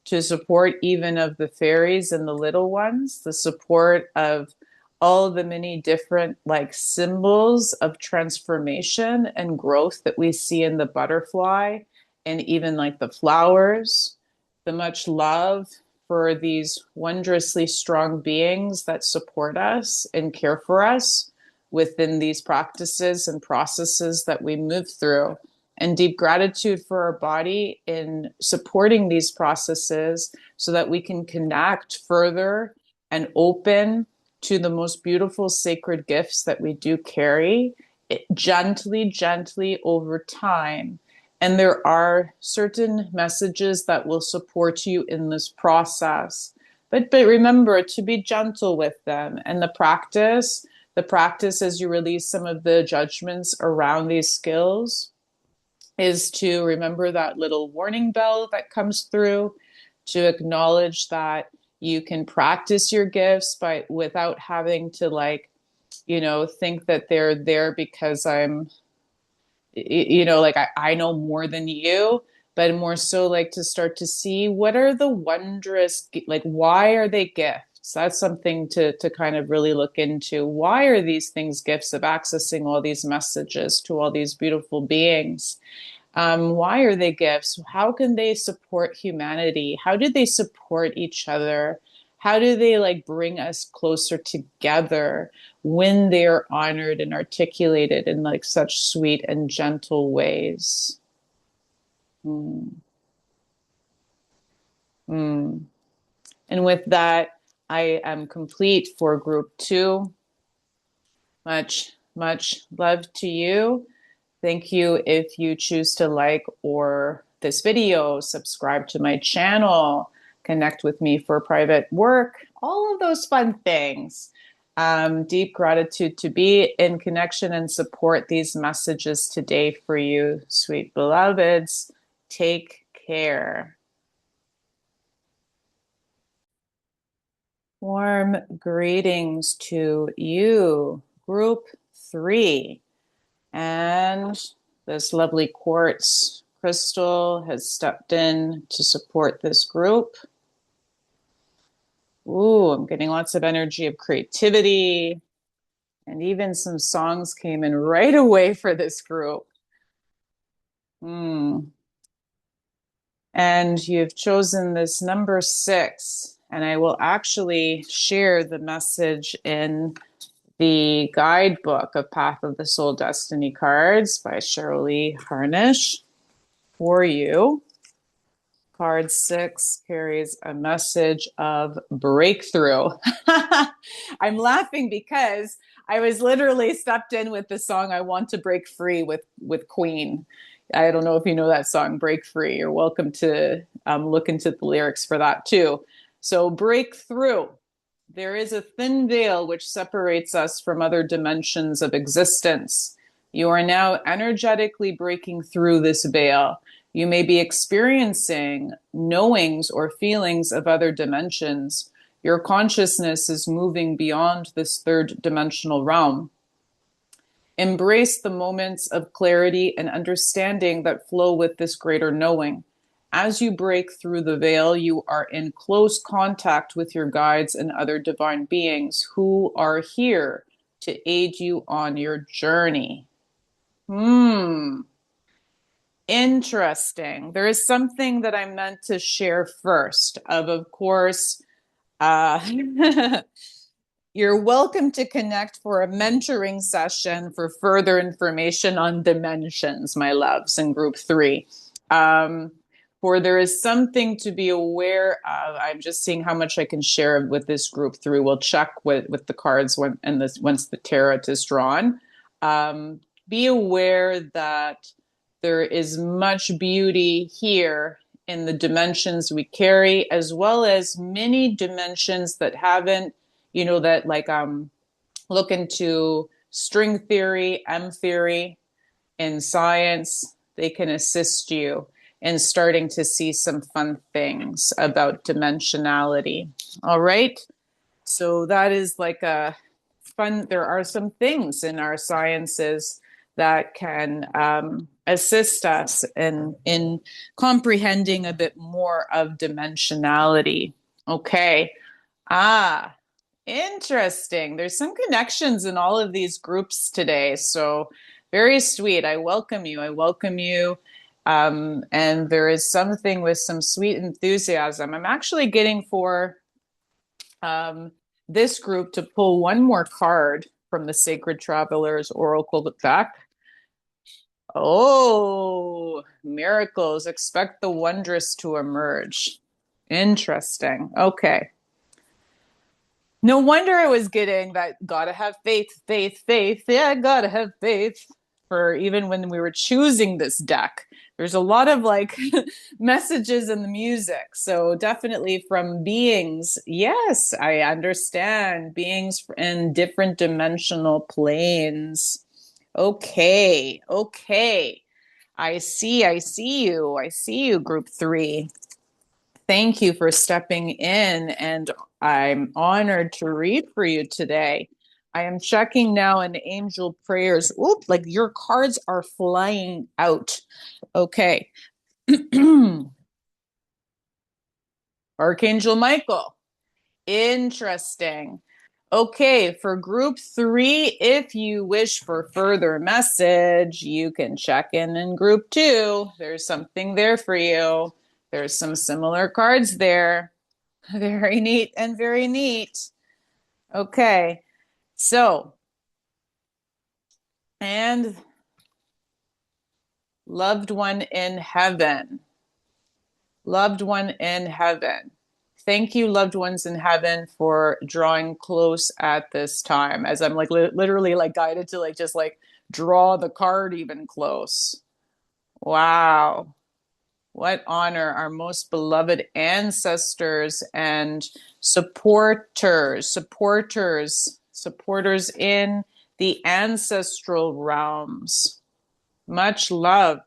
to support even of the fairies and the little ones, the support of all the many different like symbols of transformation and growth that we see in the butterfly and even like the flowers, the much love for these wondrously strong beings that support us and care for us within these practices and processes that we move through, and deep gratitude for our body in supporting these processes so that we can connect further and open to the most beautiful sacred gifts that we do carry, gently over time. And there are certain messages that will support you in this process. But remember to be gentle with them. And the practice as you release some of the judgments around these skills is to remember that little warning bell that comes through, to acknowledge that you can practice your gifts without having to think that they're there because I know more than you, but more so like to start to see what are the wondrous, like, why are they gifts? That's something to kind of really look into. Why are these things gifts of accessing all these messages to all these beautiful beings? Why are they gifts? How can they support humanity? How do they support each other? How do they like bring us closer together when they are honored and articulated in like such sweet and gentle ways? Mm. Mm. And with that, I am complete for group 2. Much love to you. Thank you. If you choose to like or this video, subscribe to my channel, connect with me for private work, all of those fun things. Deep gratitude to be in connection and support these messages today for you, sweet beloveds. Take care. Warm greetings to you, group 3. And this lovely quartz crystal has stepped in to support this group. Ooh, I'm getting lots of energy of creativity. And even some songs came in right away for this group. And you've chosen this number 6. And I will actually share the message in the guidebook of Path of the Soul Destiny cards by Cheryl Harnish for you. Card 6 carries a message of breakthrough. I'm laughing because I was literally stepped in with the song I Want to Break Free with Queen. I don't know if you know that song, Break Free. You're welcome to look into the lyrics for that too. So breakthrough. There is a thin veil which separates us from other dimensions of existence. You are now energetically breaking through this veil. You may be experiencing knowings or feelings of other dimensions. Your consciousness is moving beyond this third dimensional realm. Embrace the moments of clarity and understanding that flow with this greater knowing. As you break through the veil, you are in close contact with your guides and other divine beings who are here to aid you on your journey. Interesting. There is something that I meant to share first. Of course, you're welcome to connect for a mentoring session for further information on dimensions, my loves, in group 3. For there is something to be aware of. I'm just seeing how much I can share with this group through. We'll check with the cards once the tarot is drawn. Be aware that there is much beauty here in the dimensions we carry, as well as many dimensions that haven't, that like look into string theory, M theory in science. They can assist you in starting to see some fun things about dimensionality. All right. So that is like a fun. There are some things in our sciences that can assist us in comprehending a bit more of dimensionality. Okay. Ah, interesting. There's some connections in all of these groups today. So very sweet. I welcome you. I welcome you. And there is something with some sweet enthusiasm. I'm actually getting for this group to pull one more card from the Sacred Travelers Oracle deck. Oh, miracles. Expect the wondrous to emerge. Interesting. Okay. No wonder I was getting that gotta have faith, faith, faith. Yeah, gotta have faith. For even when we were choosing this deck, there's a lot of like messages in the music. So definitely from beings. Yes, I understand. Beings in different dimensional planes. Okay, okay. I see you. I see you, group 3. Thank you for stepping in, and I'm honored to read for you today. I am checking now in angel prayers. Oop, like your cards are flying out. Okay. Archangel Michael. Interesting. Okay, for group 3, if you wish for further message, you can check in group 2. There's something there for you. There's some similar cards there. Very neat and very neat. Okay, so, and loved one in heaven. Loved one in heaven. Thank you, loved ones in heaven, for drawing close at this time, as I'm like literally like guided to like just like draw the card even close. Wow. What honor, our most beloved ancestors and supporters in the ancestral realms. Much love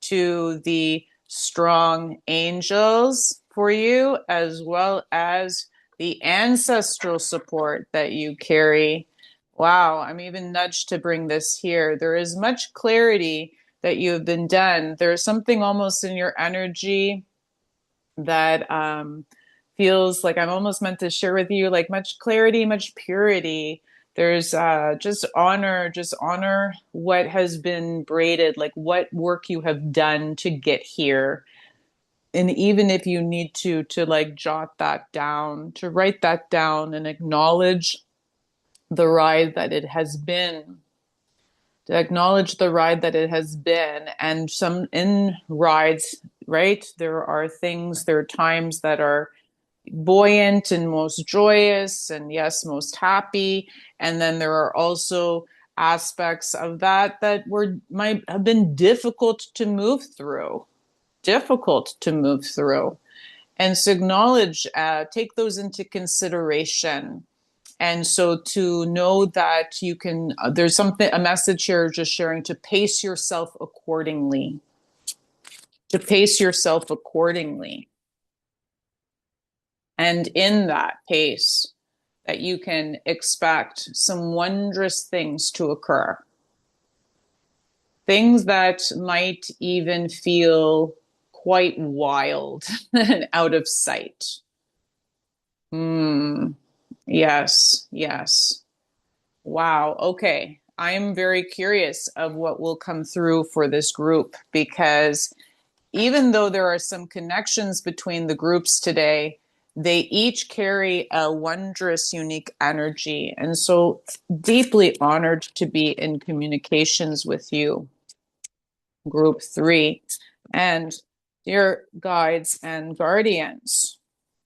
to the strong angels for you, as well as the ancestral support that you carry. Wow, I'm even nudged to bring this here. There is much clarity that you have been done. There's something almost in your energy that feels like I'm almost meant to share with you, like much clarity, much purity. There's just honor what has been braided, like what work you have done to get here. And even if you need to like jot that down, to write that down and acknowledge the ride that it has been, to acknowledge the ride that it has been. And some in rides, right? There are times that are buoyant and most joyous, and yes, most happy. And then there are also aspects of that might have been difficult to move through. And so acknowledge, take those into consideration. And so to know that you can, there's a message here just sharing to pace yourself accordingly. And in that pace, that you can expect some wondrous things to occur. Things that might even feel quite wild and out of sight. Yes. Wow. Okay. I'm very curious of what will come through for this group, because even though there are some connections between the groups today, they each carry a wondrous, unique energy. And so deeply honored to be in communications with you, group 3. And Dear guides and guardians,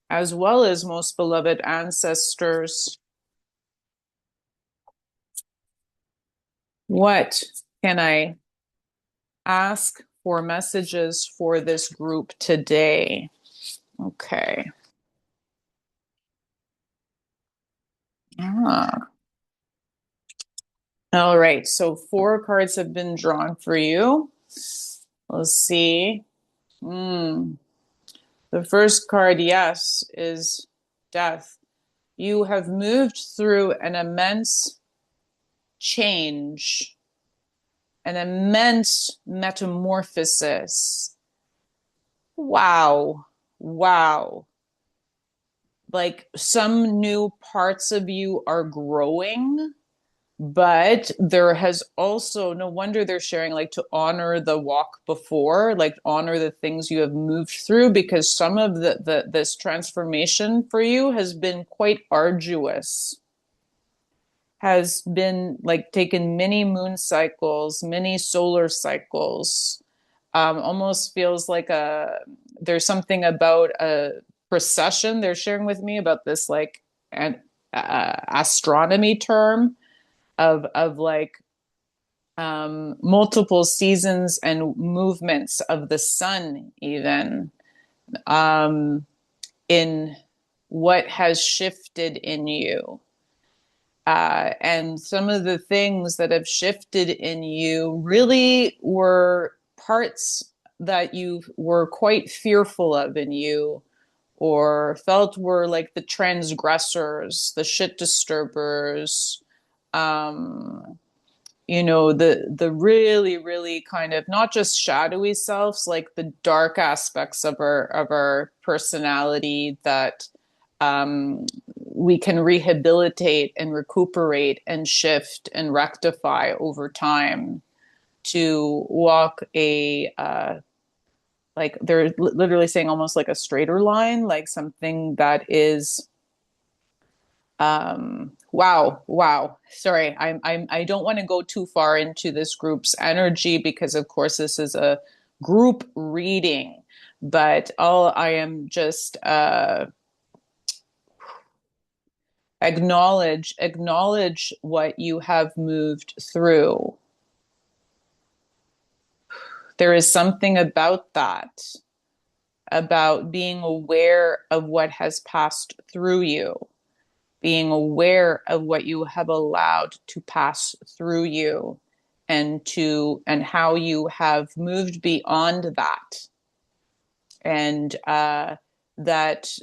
as well as most beloved ancestors, what can I ask for messages for this group today? Okay. Ah. All right. So 4 cards have been drawn for you. Let's see. Mm. The first card, yes, is death. You have moved through an immense change, an immense metamorphosis. Wow. Wow. Like some new parts of you are growing, but there has also, no wonder they're sharing, like, to honor the walk before, like honor the things you have moved through, because some of this transformation for you has been quite arduous, has been like taken many moon cycles, many solar cycles. Almost feels like there's something about a precession they're sharing with me about this, like an astronomy term of like multiple seasons and movements of the sun, even um, in what has shifted in you. And some of the things that have shifted in you really were parts that you were quite fearful of in you, or felt were like the transgressors, the shit disturbers, um, the really, really kind of not just shadowy selves, like the dark aspects of our personality that we can rehabilitate and recuperate and shift and rectify over time to walk a like they're literally saying almost like a straighter line, like something that is wow. Sorry, I don't want to go too far into this group's energy because of course this is a group reading, but all I am just acknowledge what you have moved through. There is something about that, about being aware of what has passed through you, being aware of what you have allowed to pass through you, and how you have moved beyond that, and that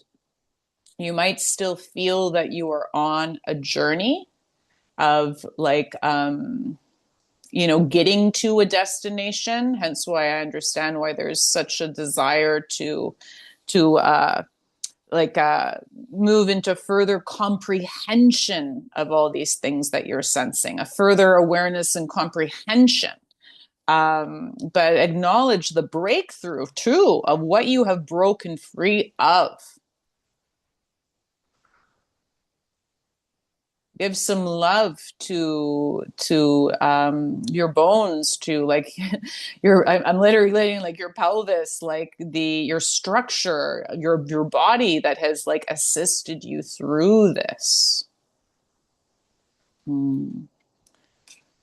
you might still feel that you are on a journey of like getting to a destination, hence why I understand why there's such a desire to like move into further comprehension of all these things that you're sensing, a further awareness and comprehension. But acknowledge the breakthrough too of what you have broken free of. Give some love to your bones, to like I'm literally like your pelvis, like your structure, your body that has like assisted you through this.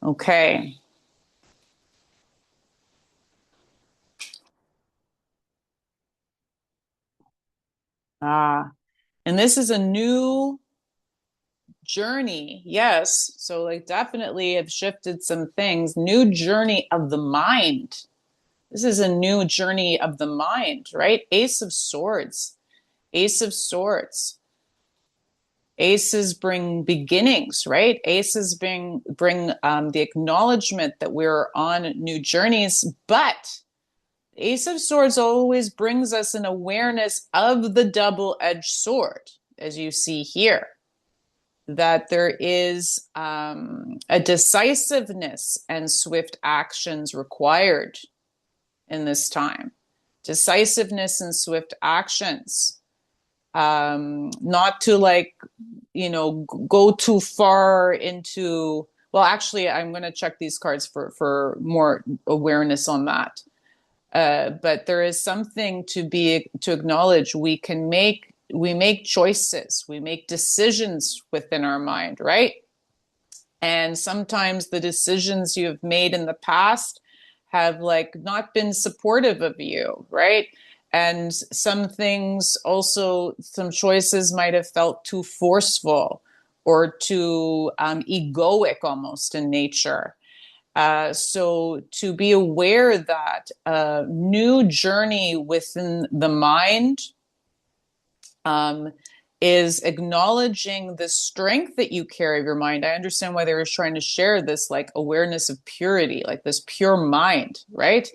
Okay. And this is a new journey. Yes. So like definitely have shifted some things. New journey of the mind. This is a new journey of the mind, right? Ace of Swords. Ace of Swords. Aces bring beginnings, right? Aces bring the acknowledgement that we're on new journeys, but Ace of Swords always brings us an awareness of the double-edged sword, as you see here, that there is a decisiveness and swift actions required in this time. Decisiveness and swift actions. Not to like, go too far into, well, actually, I'm going to check these cards for more awareness on that. But there is something to acknowledge. We make choices, we make decisions within our mind, right? And sometimes the decisions you've made in the past have like not been supportive of you, right? And some things also, some choices might have felt too forceful or too egoic almost in nature. So to be aware that a new journey within the mind um, is acknowledging the strength that you carry of your mind. I understand why they were trying to share this like awareness of purity, like this pure mind, right?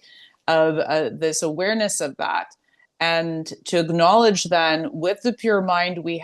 Of this awareness of that. And to acknowledge then with the pure mind, we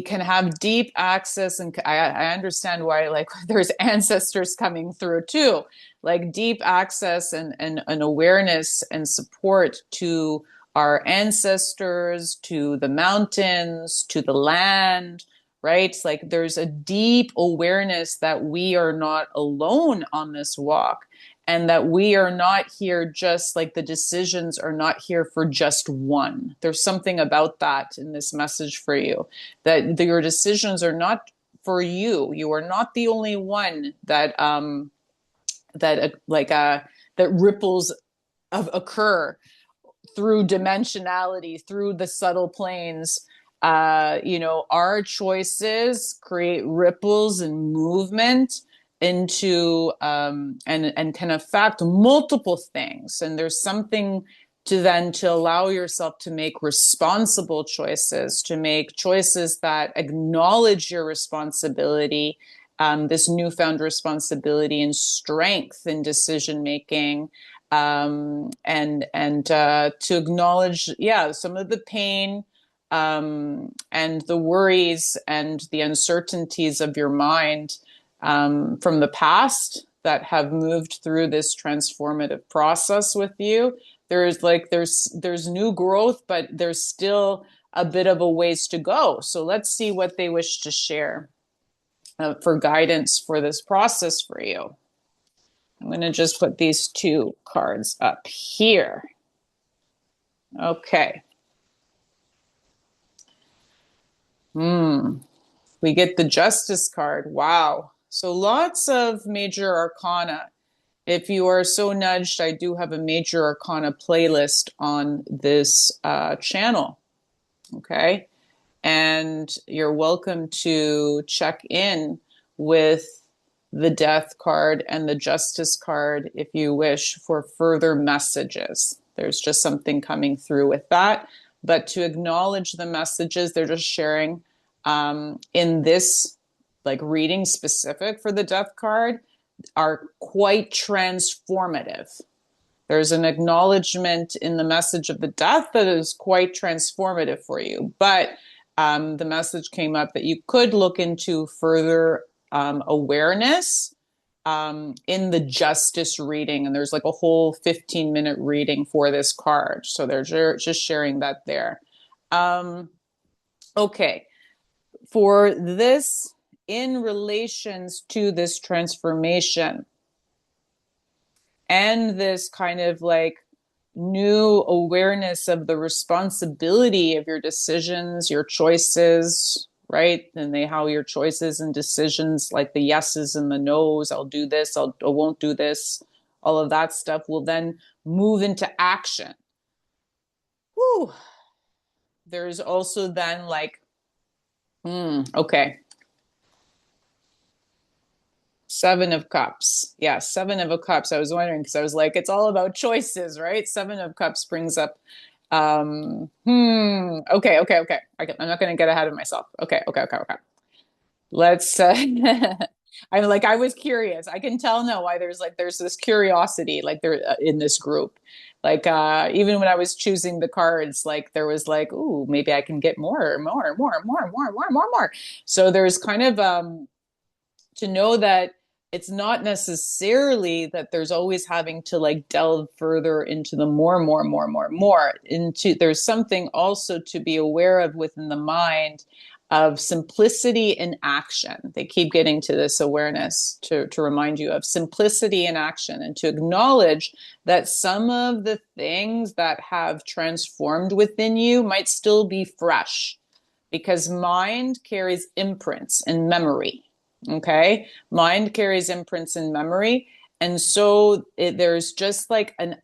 can have deep access, and I understand why like there's ancestors coming through too, like deep access and an awareness and support to our ancestors, to the mountains, to the land, right? Like there's a deep awareness that we are not alone on this walk, and that we are not here just like the decisions are not here for just one. There's something about that in this message for you, that your decisions are not for you. You are not the only one that that ripples occur through dimensionality, through the subtle planes. Our choices create ripples and movement into and can affect multiple things. And there's something to allow yourself to make responsible choices, to make choices that acknowledge your responsibility, this newfound responsibility and strength in decision making, and to acknowledge, yeah, some of the pain and the worries and the uncertainties of your mind from the past that have moved through this transformative process with you. There's new growth, but there's still a bit of a ways to go. So let's see what they wish to share for guidance for this process for you. I'm going to just put these two cards up here. Okay. We get the Justice card. Wow. So lots of major arcana. If you are so nudged, I do have a major arcana playlist on this channel. Okay. And you're welcome to check in with the Death card and the Justice card if you wish for further messages. There's just something coming through with that. But to acknowledge the messages they're just sharing in this like reading specific for the Death card are quite transformative. There's an acknowledgement in the message of the death that is quite transformative for you. But the message came up that you could look into further awareness in the Justice reading. And there's like a whole 15-minute reading for this card. So they're just sharing that there. Okay. For this, in relations to this transformation and this kind of like new awareness of the responsibility of your decisions, your choices, right? And how your choices and decisions, like the yeses and the nos, I'll do this, I won't do this, all of that stuff will then move into action. Whew. There's also then like, okay. Seven of Cups. Yeah, Seven of Cups. I was wondering because I was like, it's all about choices, right? Seven of Cups brings up, okay. I'm not going to get ahead of myself. Okay. Let's, I'm like, I was curious. I can tell now why there's this curiosity, like there in this group. Like, even when I was choosing the cards, like there was like, ooh, maybe I can get more. So there's kind of, to know that it's not necessarily that there's always having to like delve further into the more into, there's something also to be aware of within the mind of simplicity in action. They keep getting to this awareness to remind you of simplicity in action and to acknowledge that some of the things that have transformed within you might still be fresh because mind carries imprints and memory. Okay. Mind carries imprints and memory. And so there's just like an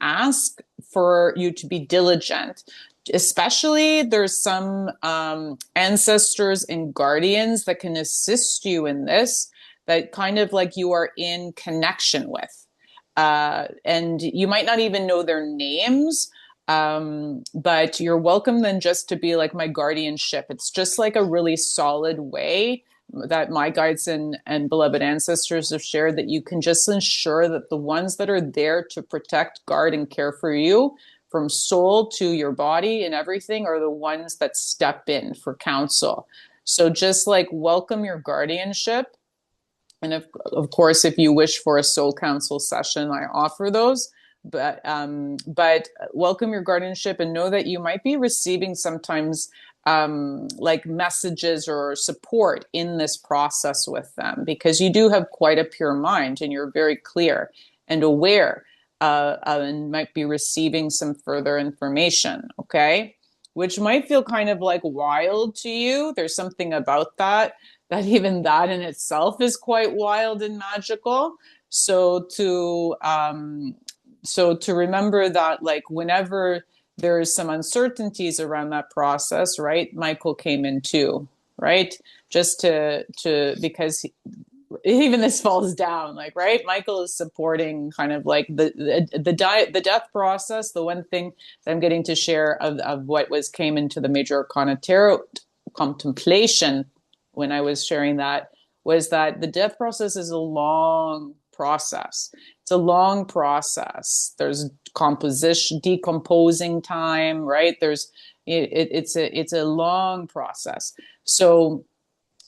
ask for you to be diligent. Especially there's some ancestors and guardians that can assist you in this, that kind of like you are in connection with. And you might not even know their names, but you're welcome then just to be like my guardianship. It's just like a really solid way that my guides and beloved ancestors have shared, that you can just ensure that the ones that are there to protect, guard, and care for you from soul to your body and everything are the ones that step in for counsel. So just like welcome your guardianship. And of course, if you wish for a soul counsel session, I offer those. But welcome your guardianship and know that you might be receiving sometimes like messages or support in this process with them, because you do have quite a pure mind and you're very clear and aware, and might be receiving some further information, okay? Which might feel kind of like wild to you. There's something about that even that in itself is quite wild and magical. So to remember that, like, whenever there's some uncertainties around that process, right? Michael came in too, right? Just because even this falls down, like, right? Michael is supporting kind of like the death process. The one thing that I'm getting to share of what came into the Major Arcana Tarot contemplation when I was sharing that was that the death process is a long process. It's a long process. There's decomposing time, right? It's a long process. So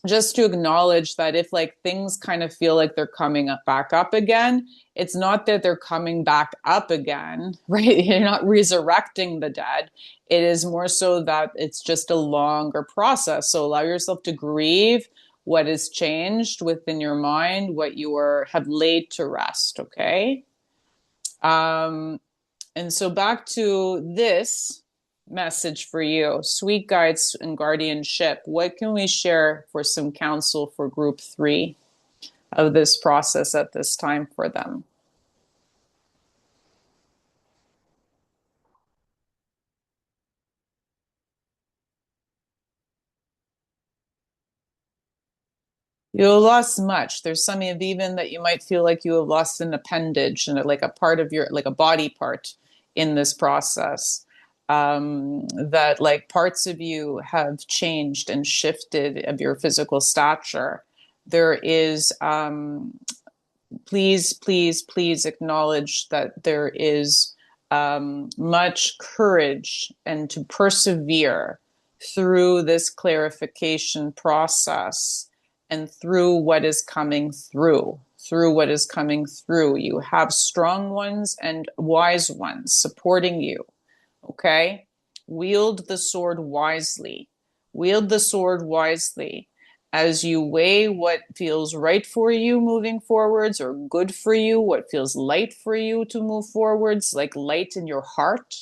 just to acknowledge that if like things kind of feel like they're coming back up again, it's not that they're coming back up again, right? You're not resurrecting the dead. It is more so that it's just a longer process. So allow yourself to grieve what has changed within your mind, what you have laid to rest, okay? And so back to this message for you, sweet guides and guardianship. What can we share for some counsel for group 3 of this process at this time for them? You have lost much. There's some of even that you might feel like you have lost an appendage and like a part of your, like a body part in this process. That like parts of you have changed and shifted of your physical stature. There is, please acknowledge that there is much courage and to persevere through this clarification process and through what is coming through what is coming through. You have strong ones and wise ones supporting you, okay? Wield the sword wisely. Wield the sword wisely as you weigh what feels right for you moving forwards or good for you, what feels light for you to move forwards, like light in your heart,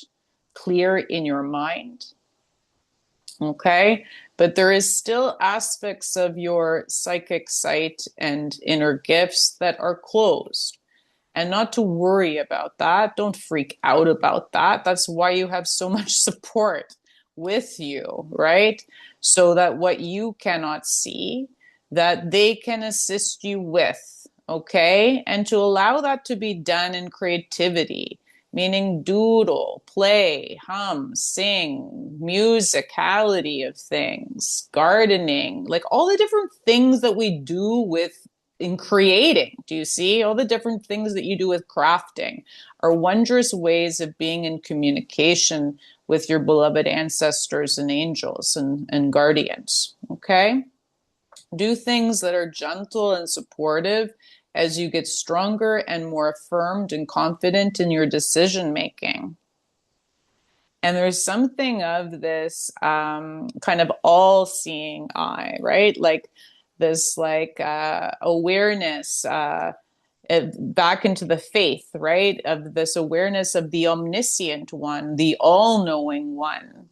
clear in your mind. Okay, but there is still aspects of your psychic sight and inner gifts that are closed. And not to worry about that. Don't freak out about that. That's why you have so much support with you, right? So that what you cannot see, that they can assist you with, okay? And to allow that to be done in creativity, meaning doodle, play, hum, sing, musicality of things, gardening, like all the different things that we do with in creating. Do you see all the different things that you do with crafting are wondrous ways of being in communication with your beloved ancestors and angels and guardians, okay? Do things that are gentle and supportive as you get stronger and more affirmed and confident in your decision making. And there's something of this kind of all-seeing eye, right? Like this like awareness back into the faith, right? Of this awareness of the omniscient one, the all-knowing one.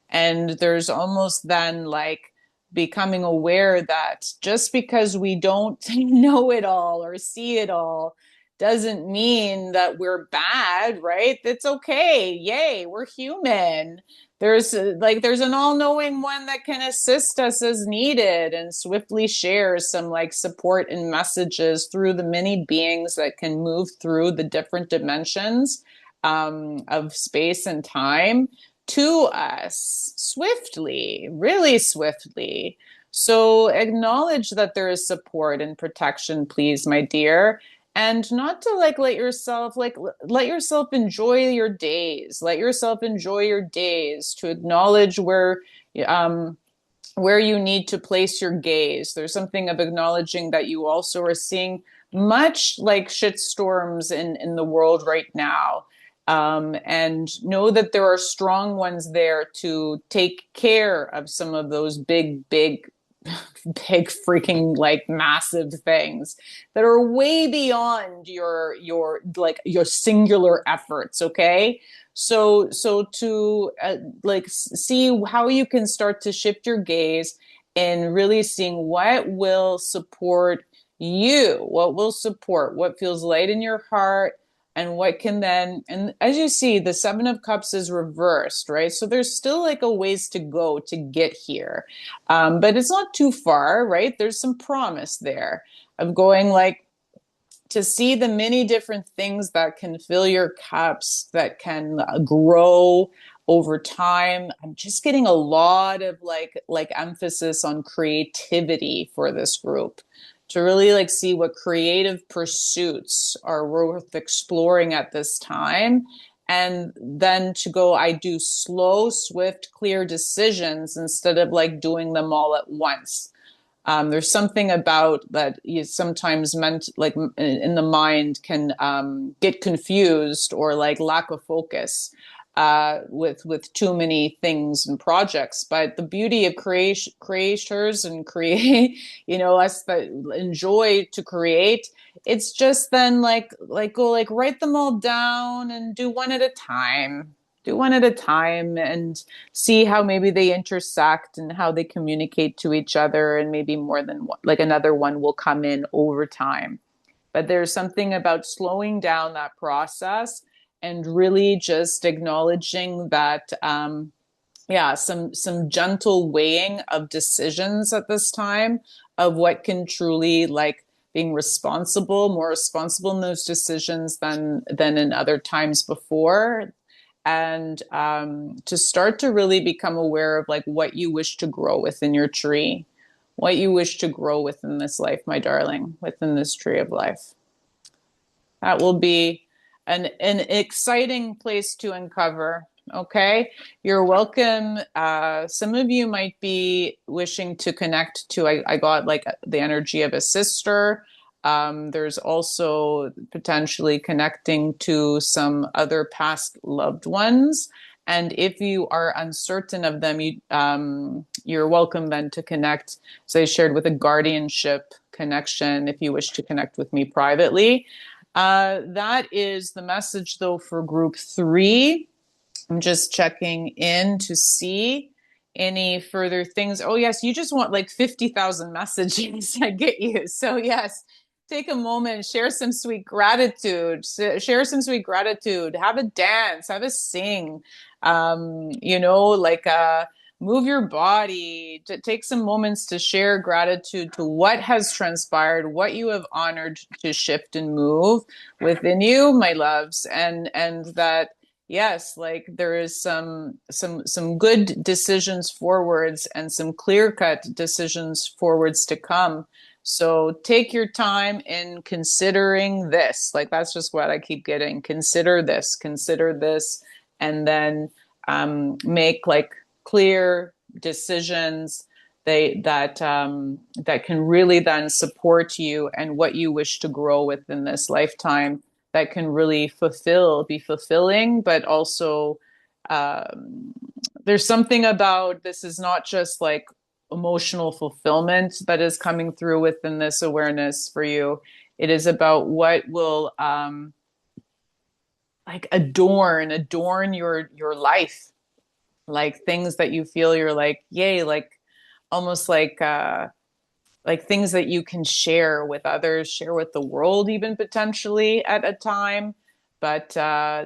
And there's almost then like becoming aware that just because we don't know it all or see it all doesn't mean that we're bad, right? It's okay. Yay, we're human. There's an all-knowing one that can assist us as needed and swiftly shares some like support and messages through the many beings that can move through the different dimensions of space and time to us swiftly, really swiftly. So acknowledge that there is support and protection, please, my dear. And not to like let yourself enjoy your days. Let yourself enjoy your days to acknowledge um where you need to place your gaze. There's something of acknowledging that you also are seeing much like shit storms in the world right now. And know that there are strong ones there to take care of some of those big freaking like massive things that are way beyond your singular efforts. Okay, so to like see how you can start to shift your gaze and really seeing what will support you, what will support what feels light in your heart, and what can then, and as you see, the Seven of Cups is reversed, right? So there's still like a ways to go to get here, but it's not too far, right? There's some promise there of going like to see the many different things that can fill your cups, that can grow over time. I'm just getting a lot of like emphasis on creativity for this group, to really like see what creative pursuits are worth exploring at this time. And then to go, I do slow, swift, clear decisions instead of like doing them all at once. There's something about that you sometimes meant like in the mind can get confused or like lack of focus with too many things and projects. But the beauty of creators and create, us that enjoy to create, it's just then like go like write them all down and do one at a time. Do one at a time and see how maybe they intersect and how they communicate to each other, and maybe more than one, like another one will come in over time. But there's something about slowing down that process and really just acknowledging that yeah, some gentle weighing of decisions at this time of what can truly like being responsible, more responsible in those decisions than in other times before. And to start to really become aware of like what you wish to grow within your tree, what you wish to grow within this life, my darling, within this tree of life. That will be an exciting place to uncover. Okay, you're welcome. Some of you might be wishing to connect to, I got like the energy of a sister. There's also potentially connecting to some other past loved ones. And if you are uncertain of them, you're welcome then to connect, as I shared, with a guardianship connection if you wish to connect with me privately. That is the message, though, for group 3. I'm just checking in to see any further things. Oh, yes, you just want like 50,000 messages. I get you. So, yes, take a moment, share some sweet gratitude, share some sweet gratitude, have a dance, have a sing, like move your body, to take some moments to share gratitude to what has transpired, what you have honored to shift and move within you, my loves, and that yes, like there is some good decisions forwards and some clear-cut decisions forwards to come. So take your time in considering this. Like that's just what I keep getting. Consider this, and then make like clear decisions that can really then support you and what you wish to grow within this lifetime, that can really be fulfilling, but also there's something about this is not just like emotional fulfillment that is coming through within this awareness for you. It is about what will like adorn your life, like things that you feel you're like, yay, like almost like things that you can share with others, share with the world, even potentially at a time, but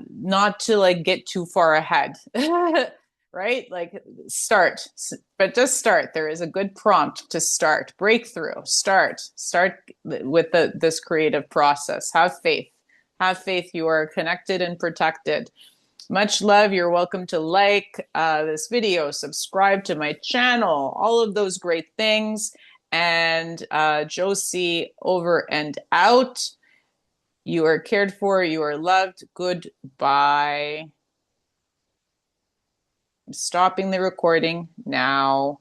not to like get too far ahead, right? Like start, but just start. There is a good prompt to start, breakthrough, start with this creative process. Have faith. Have faith you are connected and protected. Much love. You're welcome to like this video, subscribe to my channel, all of those great things. And Josi over and out. You are cared for. You are loved. Goodbye. I'm stopping the recording now.